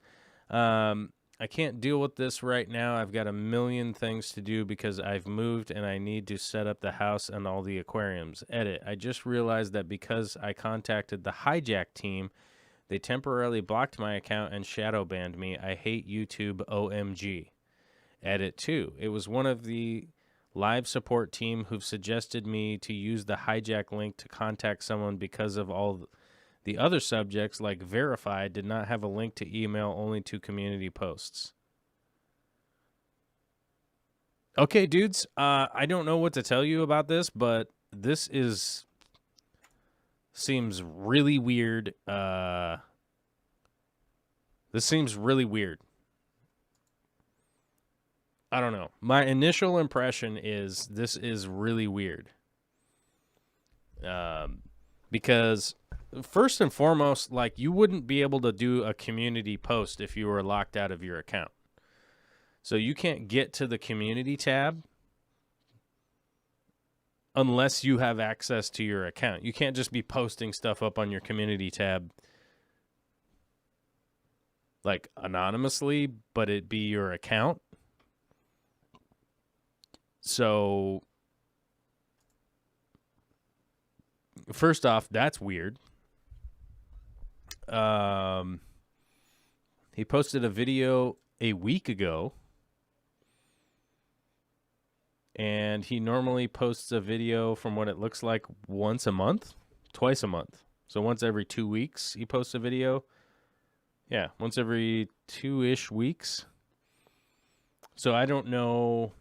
I can't deal with this right now. I've got a million things to do because I've moved and I need to set up the house and all the aquariums. Edit. I just realized that because I contacted the hijack team, they temporarily blocked my account and shadow banned me. I hate YouTube, OMG. Edit 2. It was one of the live support team who've suggested me to use the hijack link to contact someone because of all the other subjects, like verified, did not have a link to email, only to community posts. Okay, dudes, I don't know what to tell you about this, but this seems really weird. This seems really weird. I don't know. My initial impression is this is really weird. Because first and foremost, like, you wouldn't be able to do a community post if you were locked out of your account. So you can't get to the community tab unless you have access to your account. You can't just be posting stuff up on your community tab like anonymously, but it be your account. So first off, that's weird. He posted a video a week ago, and he normally posts a video, from what it looks like, once a month, twice a month. So once every 2 weeks he posts a video. Yeah, once every 2-ish weeks. So I don't know.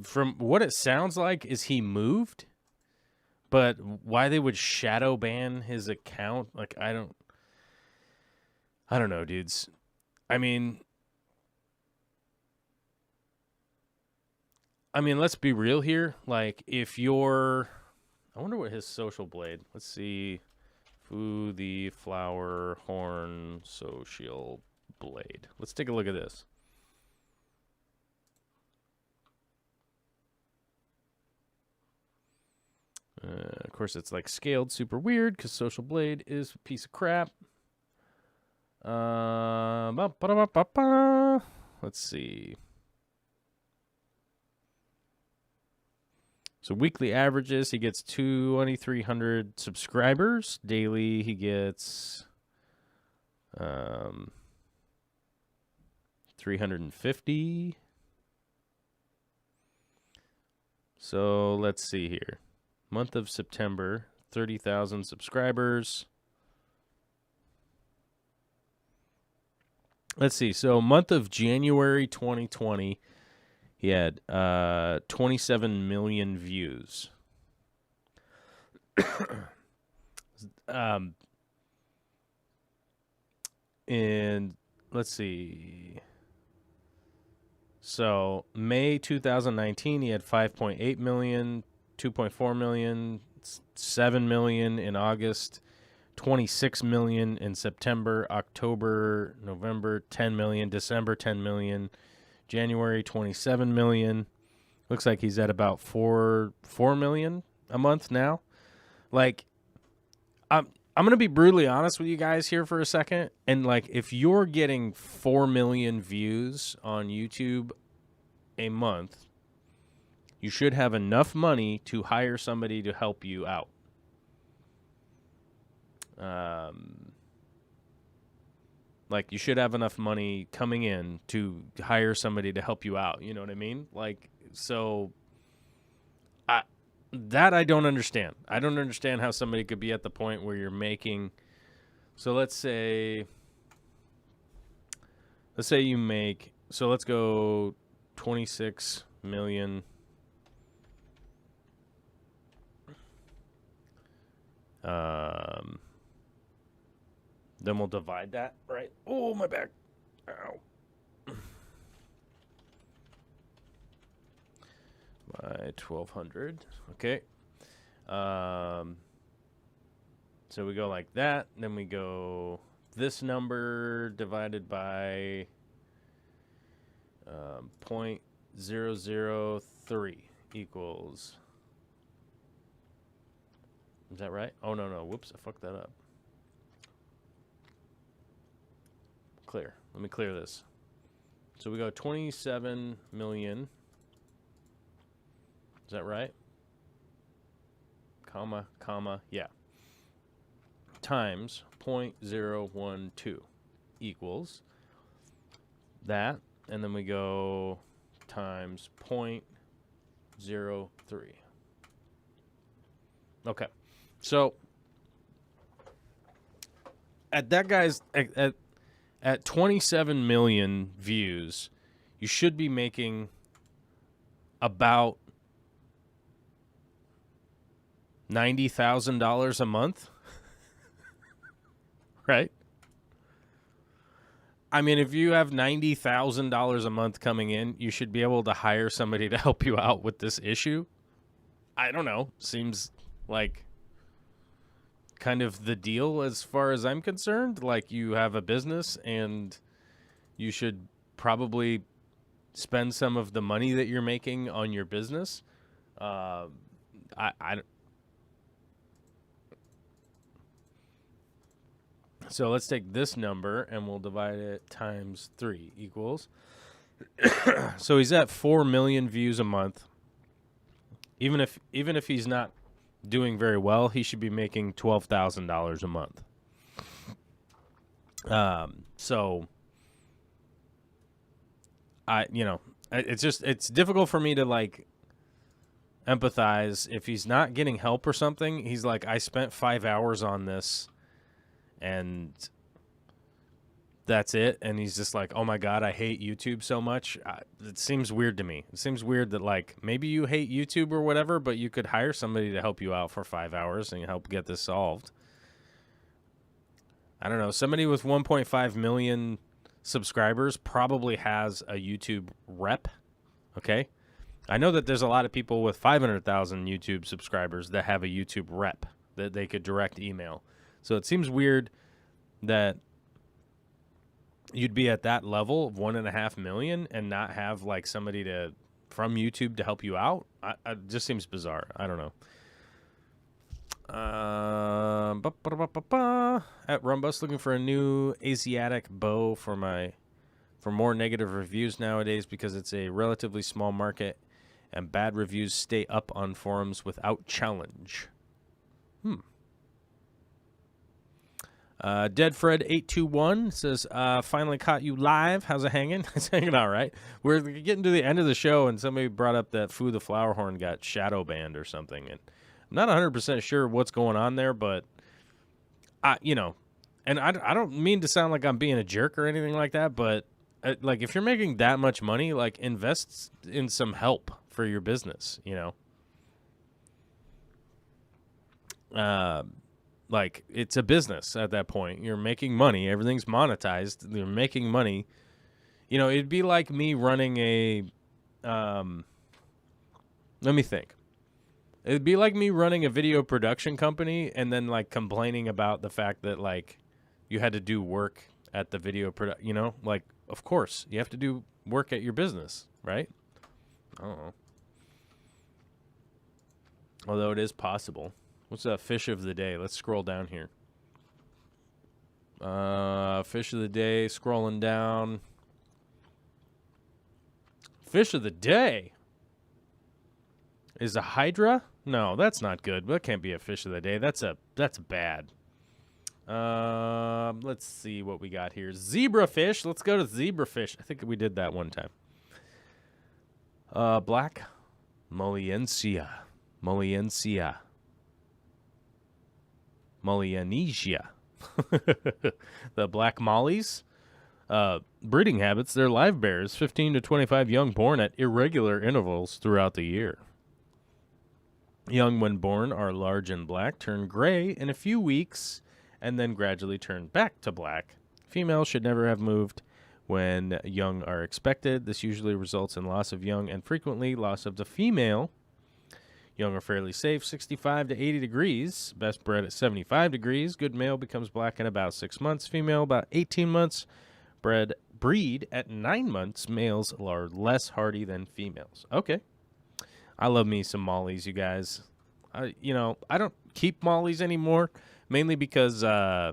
From what it sounds like is he moved, but why they would shadow ban his account, like, I don't know, dudes. I mean, let's be real here. Like, if you're, I wonder what his social blade. Let's see. Fu the Flower Horn social Blade. Let's take a look at this. Of course, it's like scaled super weird because Social Blade is a piece of crap. Let's see. So weekly averages, he gets 2,300 subscribers. Daily, he gets 350. So let's see here. Month of September, 30,000 subscribers. Let's see. So month of January 2020, he had 27 million views. And let's see. So May 2019, he had 5.8 million, 2.4 million, 7 million in August, 26 million in September, October, November, 10 million, December, 10 million, January, 27 million. Looks like he's at about 4 million a month now. Like, I'm going to be brutally honest with you guys here for a second. And, like, if you're getting 4 million views on YouTube a month, you should have enough money to hire somebody to help you out. Like, you should have enough money coming in to hire somebody to help you out. You know what I mean? Like, so I don't understand. I don't understand how somebody could be at the point where you're making. So let's say you make. So let's go 26 million. Then we'll divide that, right? Oh, my back. Ow. By 1,200. Okay. So we go like that. Then we go this number divided by 0.003 equals. Is that right? Oh, no. Whoops, I fucked that up. Clear. Let me clear this. So we go 27 million. Is that right? Comma, yeah. Times 0.012 equals that. And then we go times 0.03. Okay. So at that guy's at 27 million views, you should be making about $90,000 a month, right? I mean, if you have $90,000 a month coming in, you should be able to hire somebody to help you out with this issue. I don't know. Seems like kind of the deal as far as I'm concerned. Like, you have a business and you should probably spend some of the money that you're making on your business. So let's take this number and we'll divide it times 3 equals. So he's at 4 million views a month. Even if he's not doing very well, he should be making $12,000 a month. So it's difficult for me to like empathize if he's not getting help or something. He's like, I spent 5 hours on this and that's it. And he's just like, oh my God, I hate YouTube so much. It seems weird to me. It seems weird that like maybe you hate YouTube or whatever, but you could hire somebody to help you out for 5 hours and help get this solved. I don't know. Somebody with 1.5 million subscribers probably has a YouTube rep. Okay. I know that there's a lot of people with 500,000 YouTube subscribers that have a YouTube rep that they could direct email. So it seems weird that you'd be at that level of 1.5 million and not have like somebody from YouTube to help you out. It just seems bizarre. I don't know. At Rumbus, looking for a new Asiatic bow for more negative reviews nowadays because it's a relatively small market and bad reviews stay up on forums without challenge. Dead Fred 821 says, finally caught you live. How's it hanging? It's hanging all right. We're getting to the end of the show, and somebody brought up that Foo the Flower Horn got shadow banned or something. And I'm not 100% sure what's going on there, but, and I don't mean to sound like I'm being a jerk or anything like that, but, like, if you're making that much money, like, invest in some help for your business, Like, it's a business at that point. You're making money. Everything's monetized. You're making money. It'd be like me running a, let me think. It'd be like me running a video production company and then, like, complaining about the fact that, like, you had to do work at the video production, like, of course, you have to do work at your business, right? I don't know. Although it is possible. What's the fish of the day? Let's scroll down here. Fish of the day, scrolling down. Fish of the day is a hydra? No, that's not good. That can't be a fish of the day. That's bad. Let's see what we got here. Zebrafish. Let's go to zebrafish. I think we did that one time. Black Molliensia. Mollianesia. The black mollies. Breeding habits, they're live bears, 15 to 25 young born at irregular intervals throughout the year. Young when born are large and black, turn gray in a few weeks, and then gradually turn back to black. Females should never have moved when young are expected. This usually results in loss of young and frequently loss of the female. Young are fairly safe, 65 to 80 degrees. Best bred at 75 degrees. Good male becomes black in about 6 months. Female about 18 months. Breed at 9 months. Males are less hardy than females. Okay. I love me some mollies, you guys. I don't keep mollies anymore, mainly because I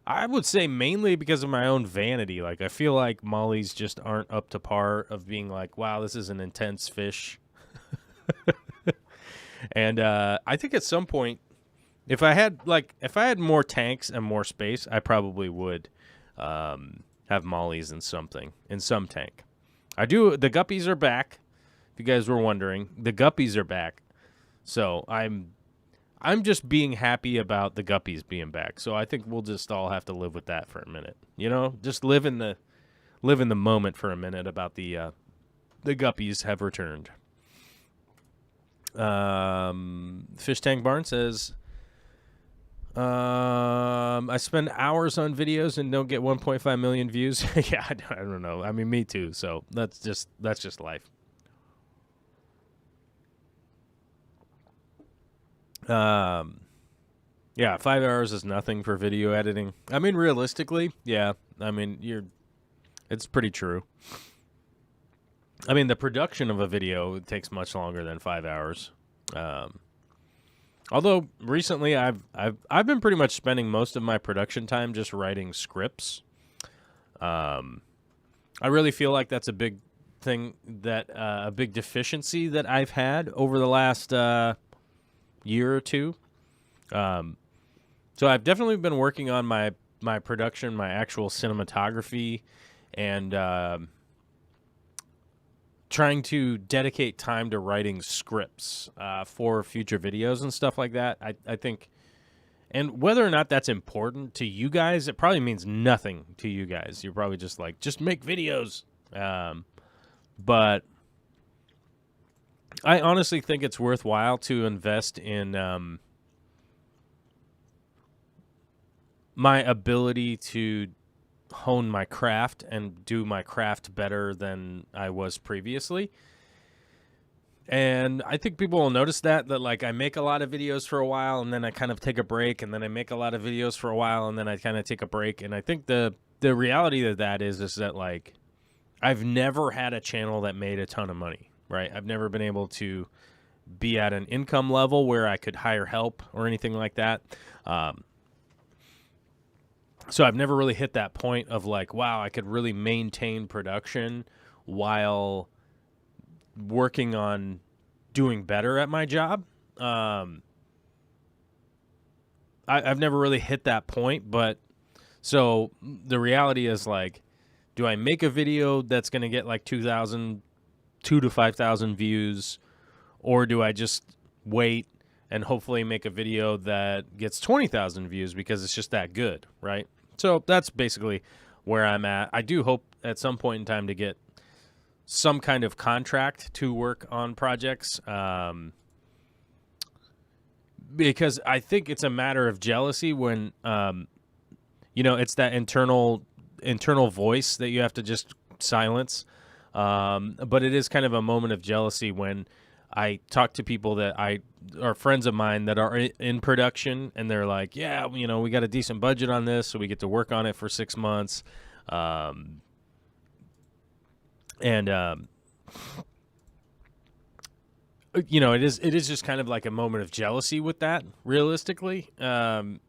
would say mainly because of my own vanity. Like, I feel like mollies just aren't up to par of being like, wow, this is an intense fish. And I think at some point, if I had more tanks and more space, I probably would have mollies in some tank. The guppies are back. If you guys were wondering, the guppies are back. So I'm just being happy about the guppies being back. So I think we'll just all have to live with that for a minute. Just live in the moment for a minute about the guppies have returned. Fish Tank Barn says, I spend hours on videos and don't get 1.5 million views. Yeah, I don't know. I mean, me too. So that's just life. Yeah, 5 hours is nothing for video editing. I mean, realistically, yeah. I mean, it's pretty true. I mean, the production of a video takes much longer than 5 hours. Although recently I've been pretty much spending most of my production time just writing scripts. I really feel like that's a big thing a big deficiency that I've had over the last year or two. So I've definitely been working on my production, my actual cinematography, and trying to dedicate time to writing scripts for future videos and stuff like that. I think, and whether or not that's important to you guys, it probably means nothing to you guys. You're probably just like, just make videos. But I honestly think it's worthwhile to invest in my ability to hone my craft and do my craft better than I was previously. And I think people will notice that like I make a lot of videos for a while and then I kind of take a break, and then I make a lot of videos for a while and then I kind of take a break. And I think the the reality of that is that, like, I've never had a channel that made a ton of money, right? I've never been able to be at an income level where I could hire help or anything like that. So I've never really hit that point of like, wow, I could really maintain production while working on doing better at my job. I've never really hit that point, but so the reality is, like, do I make a video that's going to get like 2 to 5,000 views, or do I just wait and hopefully make a video that gets 20,000 views because it's just that good, right? So that's basically where I'm at. I do hope at some point in time to get some kind of contract to work on projects, because I think it's a matter of jealousy when, it's that internal voice that you have to just silence. But it is kind of a moment of jealousy when I talk to people that are friends of mine that are in production, and they're like, yeah, we got a decent budget on this, so we get to work on it for 6 months. It is just kind of like a moment of jealousy with that, realistically, than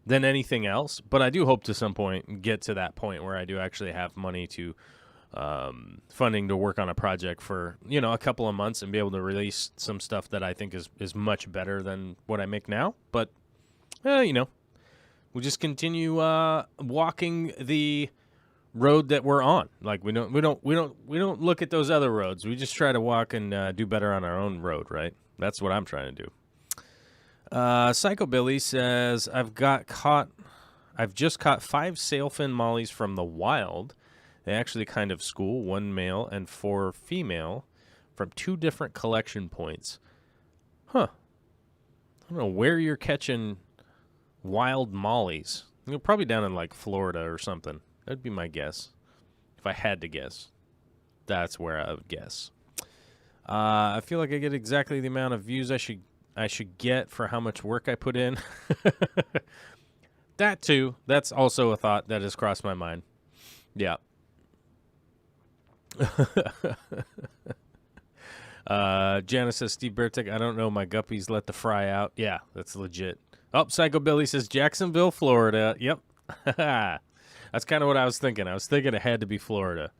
anything else. But I do hope to some point get to that point where I do actually have money to funding to work on a project for, a couple of months and be able to release some stuff that I think is much better than what I make now. But, we'll just continue walking the road that we're on. Like, we don't look at those other roads. We just try to walk and do better on our own road, right? That's what I'm trying to do. Psycho Billy says, I've just caught 5 sailfin mollies from the wild. They actually kind of school, 1 male and 4 female, from 2 different collection points. Huh. I don't know where you're catching wild mollies. Probably down in, like, Florida or something. That'd be my guess. If I had to guess, that's where I would guess. I feel like I get exactly the amount of views I should get for how much work I put in. That too. That's also a thought that has crossed my mind. Yeah. Janice says, Steve Bertek, I don't know, my guppies let the fry out. Yeah, that's legit. Oh, Psycho Billy says, Jacksonville, Florida. Yep. That's kind of what I was thinking. I was thinking it had to be Florida.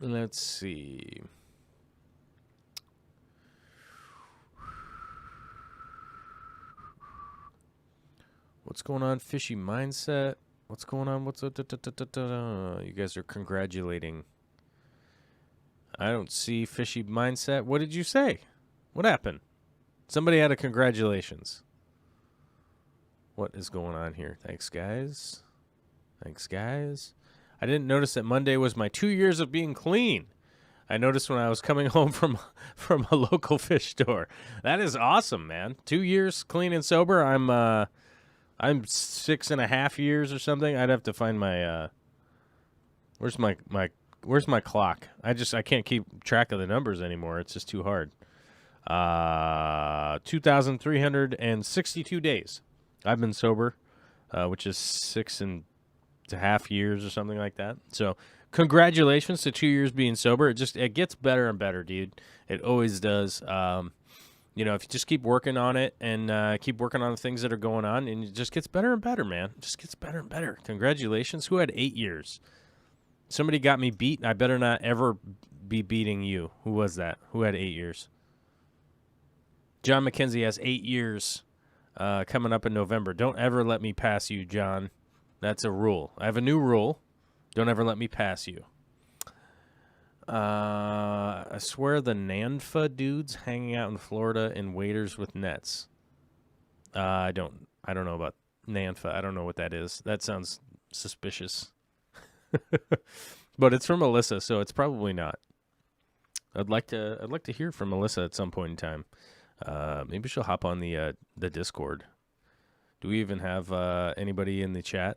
Let's see. What's going on, Fishy Mindset? What's going on? You guys are congratulating. I don't see Fishy Mindset. What did you say? What happened? Somebody had a congratulations. What is going on here? Thanks, guys. I didn't notice that Monday was my 2 years of being clean. I noticed when I was coming home from a local fish store. That is awesome, man. 2 years clean and sober. I'm 6.5 years or something. I'd have to find my where's my clock? I can't keep track of the numbers anymore. It's just too hard. 2,362 days I've been sober, which is 6.5 years or something like that. So congratulations to 2 years being sober. It gets better and better, dude. It always does. If you just keep working on it and keep working on the things that are going on, and it just gets better and better, man. It just gets better and better. Congratulations. Who had 8 years? Somebody got me beat. I better not ever be beating you. Who was that? Who had 8 years? John McKenzie has 8 years coming up in November. Don't ever let me pass you, John. That's a rule. I have a new rule. Don't ever let me pass you. I swear the Nanfa dudes hanging out in Florida in waders with nets. I don't know about Nanfa. I don't know what that is. That sounds suspicious. But it's from Melissa, so it's probably not. I'd like to hear from Melissa at some point in time. Maybe she'll hop on the Discord. Do we even have anybody in the chat?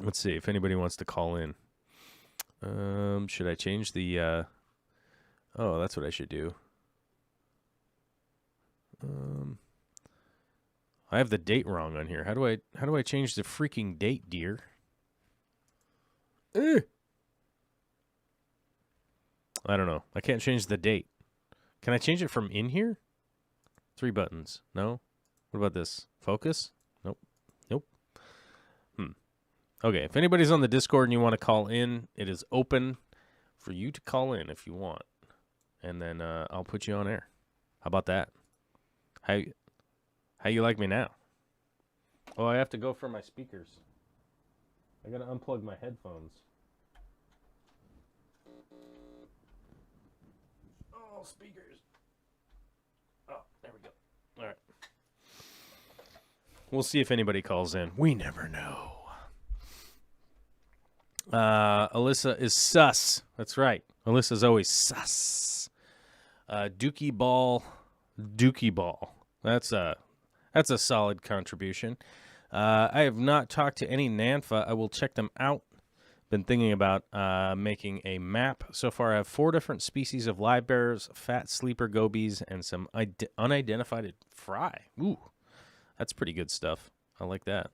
Let's see if anybody wants to call in. Should I change the? Oh, that's what I should do. I have the date wrong on here. How do I change the freaking date, dear? I don't know. I can't change the date. Can I change it from in here? 3 buttons. No. What about this? Focus? Nope. Okay, if anybody's on the Discord and you want to call in, it is open for you to call in if you want. And then I'll put you on air. How about that? How you like me now? Oh, I have to go for my speakers. I got to unplug my headphones. Oh, speakers. Oh, there we go. All right. We'll see if anybody calls in. We never know. Alyssa is sus. That's right. Alyssa's always sus. Dookie ball. That's a solid contribution. I have not talked to any Nanfa. I will check them out. Been thinking about making a map. So far, I have 4 different species of live bears, fat sleeper gobies, and some unidentified fry. Ooh, that's pretty good stuff. I like that.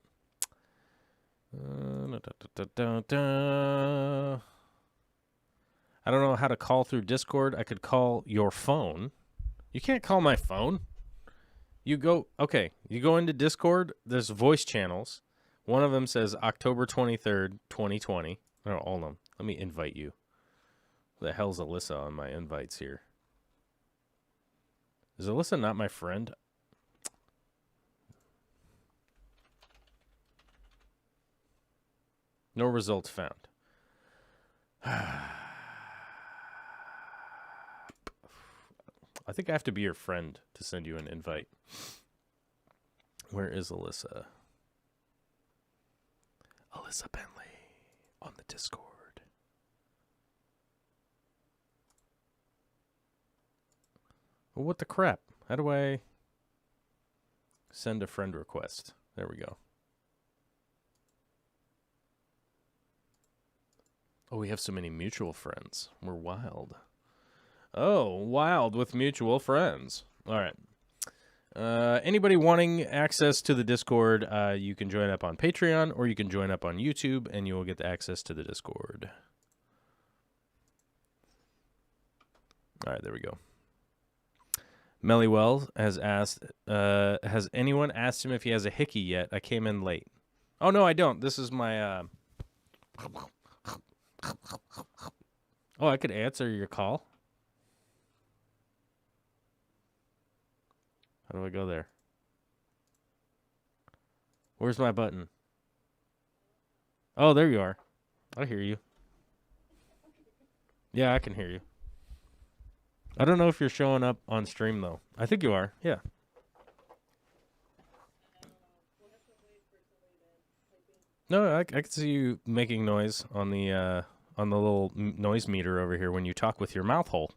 I don't know how to call through Discord. I could call your phone. You can't call my phone. You go into Discord. There's voice channels. One of them says October 23rd, 2020. Oh, hold on. Let me invite you. Who the hell's Alyssa on my invites here? Is Alyssa not my friend? No results found. I think I have to be your friend to send you an invite. Where is Alyssa? Alyssa Bentley on the Discord. Well, what the crap? How do I send a friend request? There we go. Oh, we have so many mutual friends. We're wild. Oh, wild with mutual friends. All right. Anybody wanting access to the Discord, you can join up on Patreon or you can join up on YouTube and you will get access to the Discord. All right, there we go. Mellywell has asked, has anyone asked him if he has a hickey yet? I came in late. Oh, no, I don't. This is my... Oh, I could answer your call. How do I go there? Where's my button? Oh, there you are. I hear you. Yeah, I can hear you. I don't know if you're showing up on stream, though. I think you are. Yeah. No, I can see you making noise on the little noise meter over here when you talk with your mouth hole.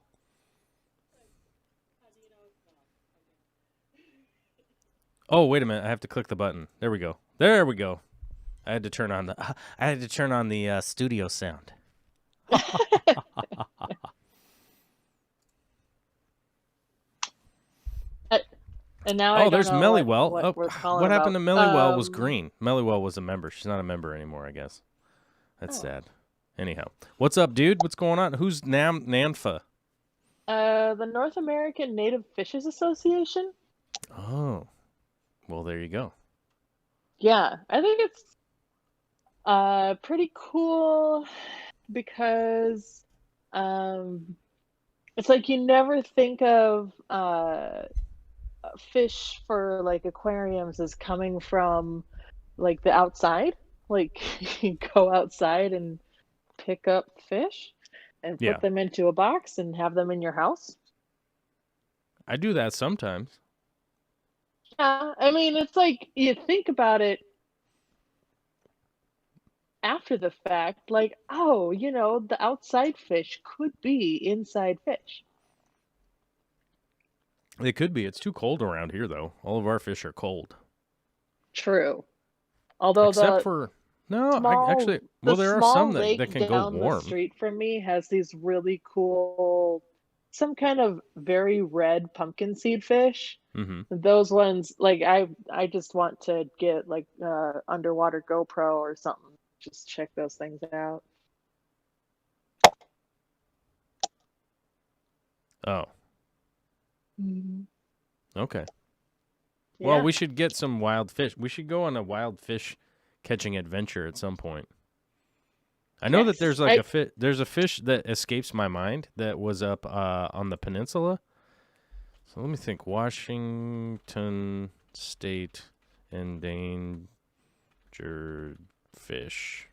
Oh, wait a minute. I have to click the button. There we go. There we go. I had to turn on the studio sound. And now there's Mellywell. What happened to Mellywell was Um, green. Mellywell was a member. She's not a member anymore, I guess. That's sad. Anyhow, what's up, dude? What's going on? Who's Nanfa? The North American Native Fishes Association. Oh, well, there you go. Yeah, I think it's pretty cool because it's like you never think of fish for like aquariums as coming from like the outside. Like you go outside and pick up fish and Yeah. put them into a box and have them in your house. I do that sometimes. Yeah, I mean, it's like you think about it after the fact, like, oh, the outside fish could be inside fish. It could be. It's too cold around here, though. All of our fish are cold. True. Although Except for No, Small, the well, there are some small that lake can go down the warm. street from me has these really cool, some kind of very red pumpkin seed fish. Mm-hmm. Those ones, like I just want to get like underwater GoPro or something. Just check those things out. Oh, Mhm. okay. Well, Yeah. we should get some wild fish. We should go on a wild fish catching adventure at some point. I know that Yes. there's a fish that escapes my mind that was up on the peninsula. So let me think. Washington State endangered fish.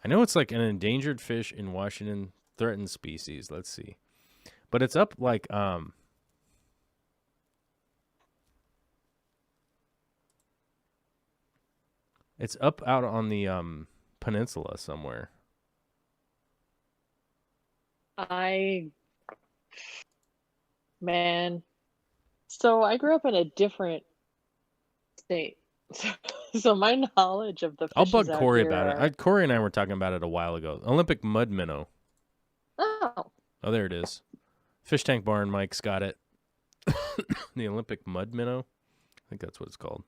I know it's like an endangered fish in Washington, threatened species. Let's see. But it's up like it's up out on the peninsula somewhere. I Man. So I grew up in a different state. So my knowledge of the I'll fishes bug out Corey here about it. are, Corey and I were talking about it a while ago. Olympic mud minnow. oh, Oh, there it is. Fish Tank Barn. Mike's got it. The Olympic mud minnow. I think that's what it's called.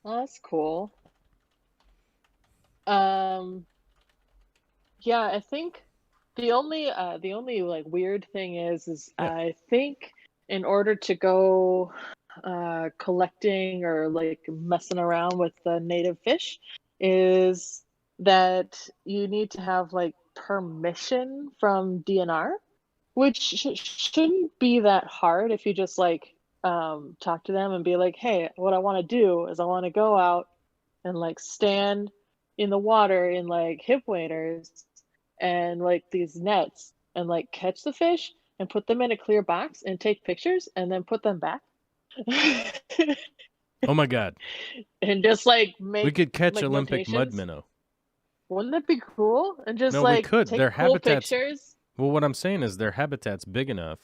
well, that's cool. Um, yeah, I think the only like weird thing is Yeah. I think in order to go collecting or like messing around with the native fish is that you need to have like permission from DNR, which shouldn't be that hard if you just like talk to them and be like, hey, what I want to do is I want to go out and like stand in the water in like hip waders and like these nets and like catch the fish and put them in a clear box and take pictures and then put them back. Oh my God. And just like We make could catch like Olympic mud notations. minnow. Wouldn't that be cool? And just No, we like could. Their take cool habitats. pictures. Well, what I'm saying is their habitat's big enough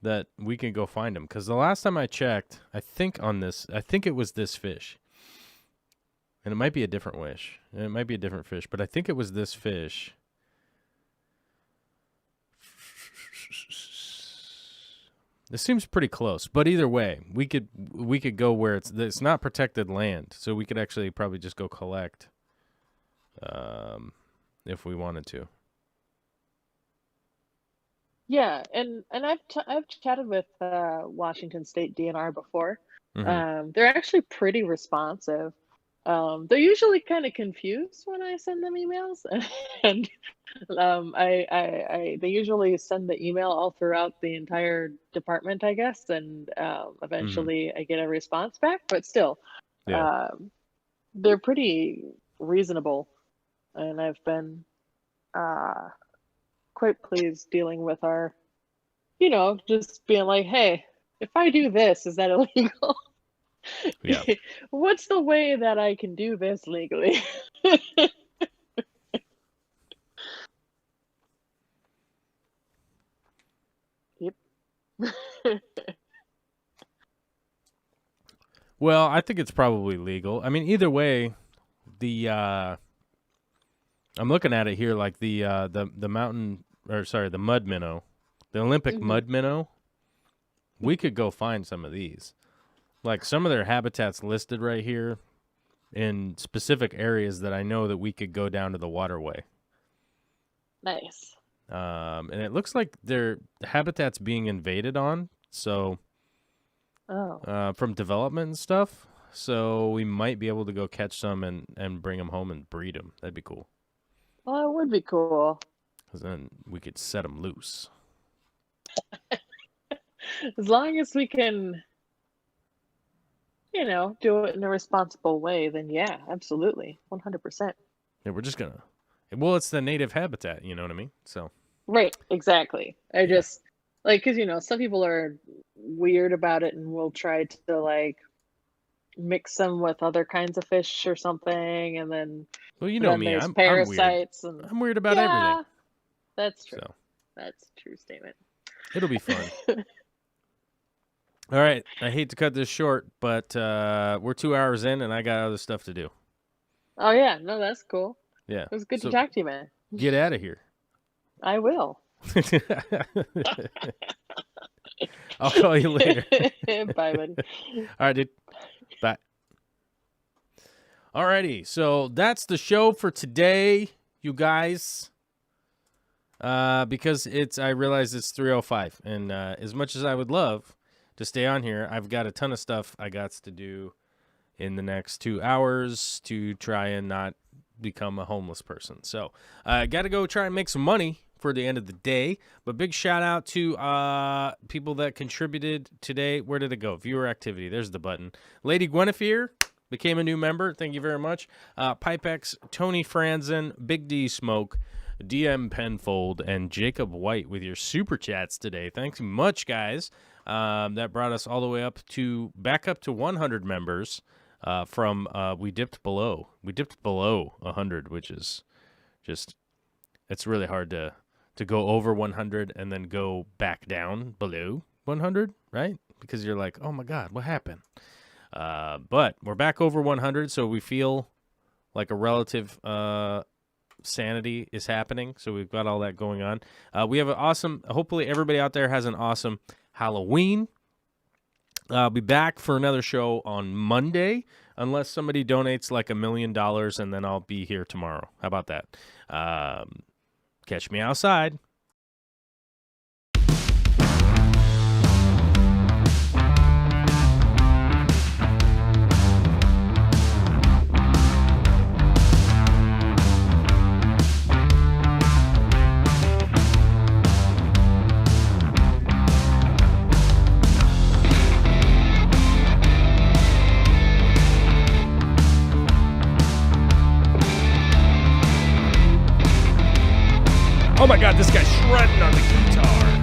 that we can go find them. Because the last time I checked, I think it was this fish. And it might be a different fish. It might be a different fish, but I think it was this fish. This seems pretty close, but either way, we could go where it's not protected land, so we could actually probably just go collect, if we wanted to. Yeah, and I've chatted with Washington State DNR before. Mm-hmm. They're actually pretty responsive. They're usually kind of confused when I send them emails, and they usually send the email all throughout the entire department, I guess, and Mm-hmm. eventually I get a response back. But still, Yeah. um, they're pretty reasonable, and I've been uh, quite pleased dealing with our, just being like, hey, if I do this, is that illegal? Yeah. What's the way that I can do this legally? Yep. Well, I think it's probably legal. I mean, either way, the I'm looking at it here, like the mountain, or sorry, the mud minnow, the Olympic Mhm. mud minnow. We could go find some of these. Like some of their habitats listed right here in specific areas that I know that we could go down to the waterway. Nice. And it looks like their habitat's being invaded on, so Oh, from development and stuff. So we might be able to go catch some and bring them home and breed them. That'd be cool. well, it would be cool. Because then we could set them loose. As long as we can, do it in a responsible way, then yeah, absolutely. 100%. Yeah, we're just gonna. Well, it's the native habitat. You know what I mean? So. Right, exactly. I Yeah. just like, because some people are weird about it and will try to like mix them with other kinds of fish or something, and then Well, you know me. there's I'm weird. parasites and I'm weird about everything. yeah, that's true. So That's a true statement. it'll be fun. All right. I hate to cut this short, but we're 2 hours in, and I got other stuff to do. Oh yeah, no, that's cool. Yeah. It was good to So talk to you, man. get out of here. I will. I'll call you later. Bye, buddy. All right, dude. Bye. Alrighty, so that's the show for today, you guys. Because I realize it's 3:05, and as much as I would love to stay on here, I've got a ton of stuff I got to do in the next 2 hours to try and not become a homeless person. So I got to go try and make some money for the end of the day. But big shout out to people that contributed today. Where did it go? Viewer activity. There's the button. Lady Guinevere became a new member. Thank you very much. Pipex, Tony Franzen, Big D Smoke, DM Penfold, and Jacob White with your super chats today. Thanks much, guys. That brought us all the way back up to 100 members. From we dipped below 100, which is just, it's really hard to go over 100 and then go back down below 100, right? Because you're like, oh my God, what happened? But we're back over 100, so we feel like a relative sanity is happening. So we've got all that going on. We have an awesome, hopefully everybody out there has an awesome Halloween. I'll be back for another show on Monday, unless somebody donates like $1 million, and then I'll be here tomorrow. How about that? Catch me outside. Oh my God, this guy's shredding on the guitar.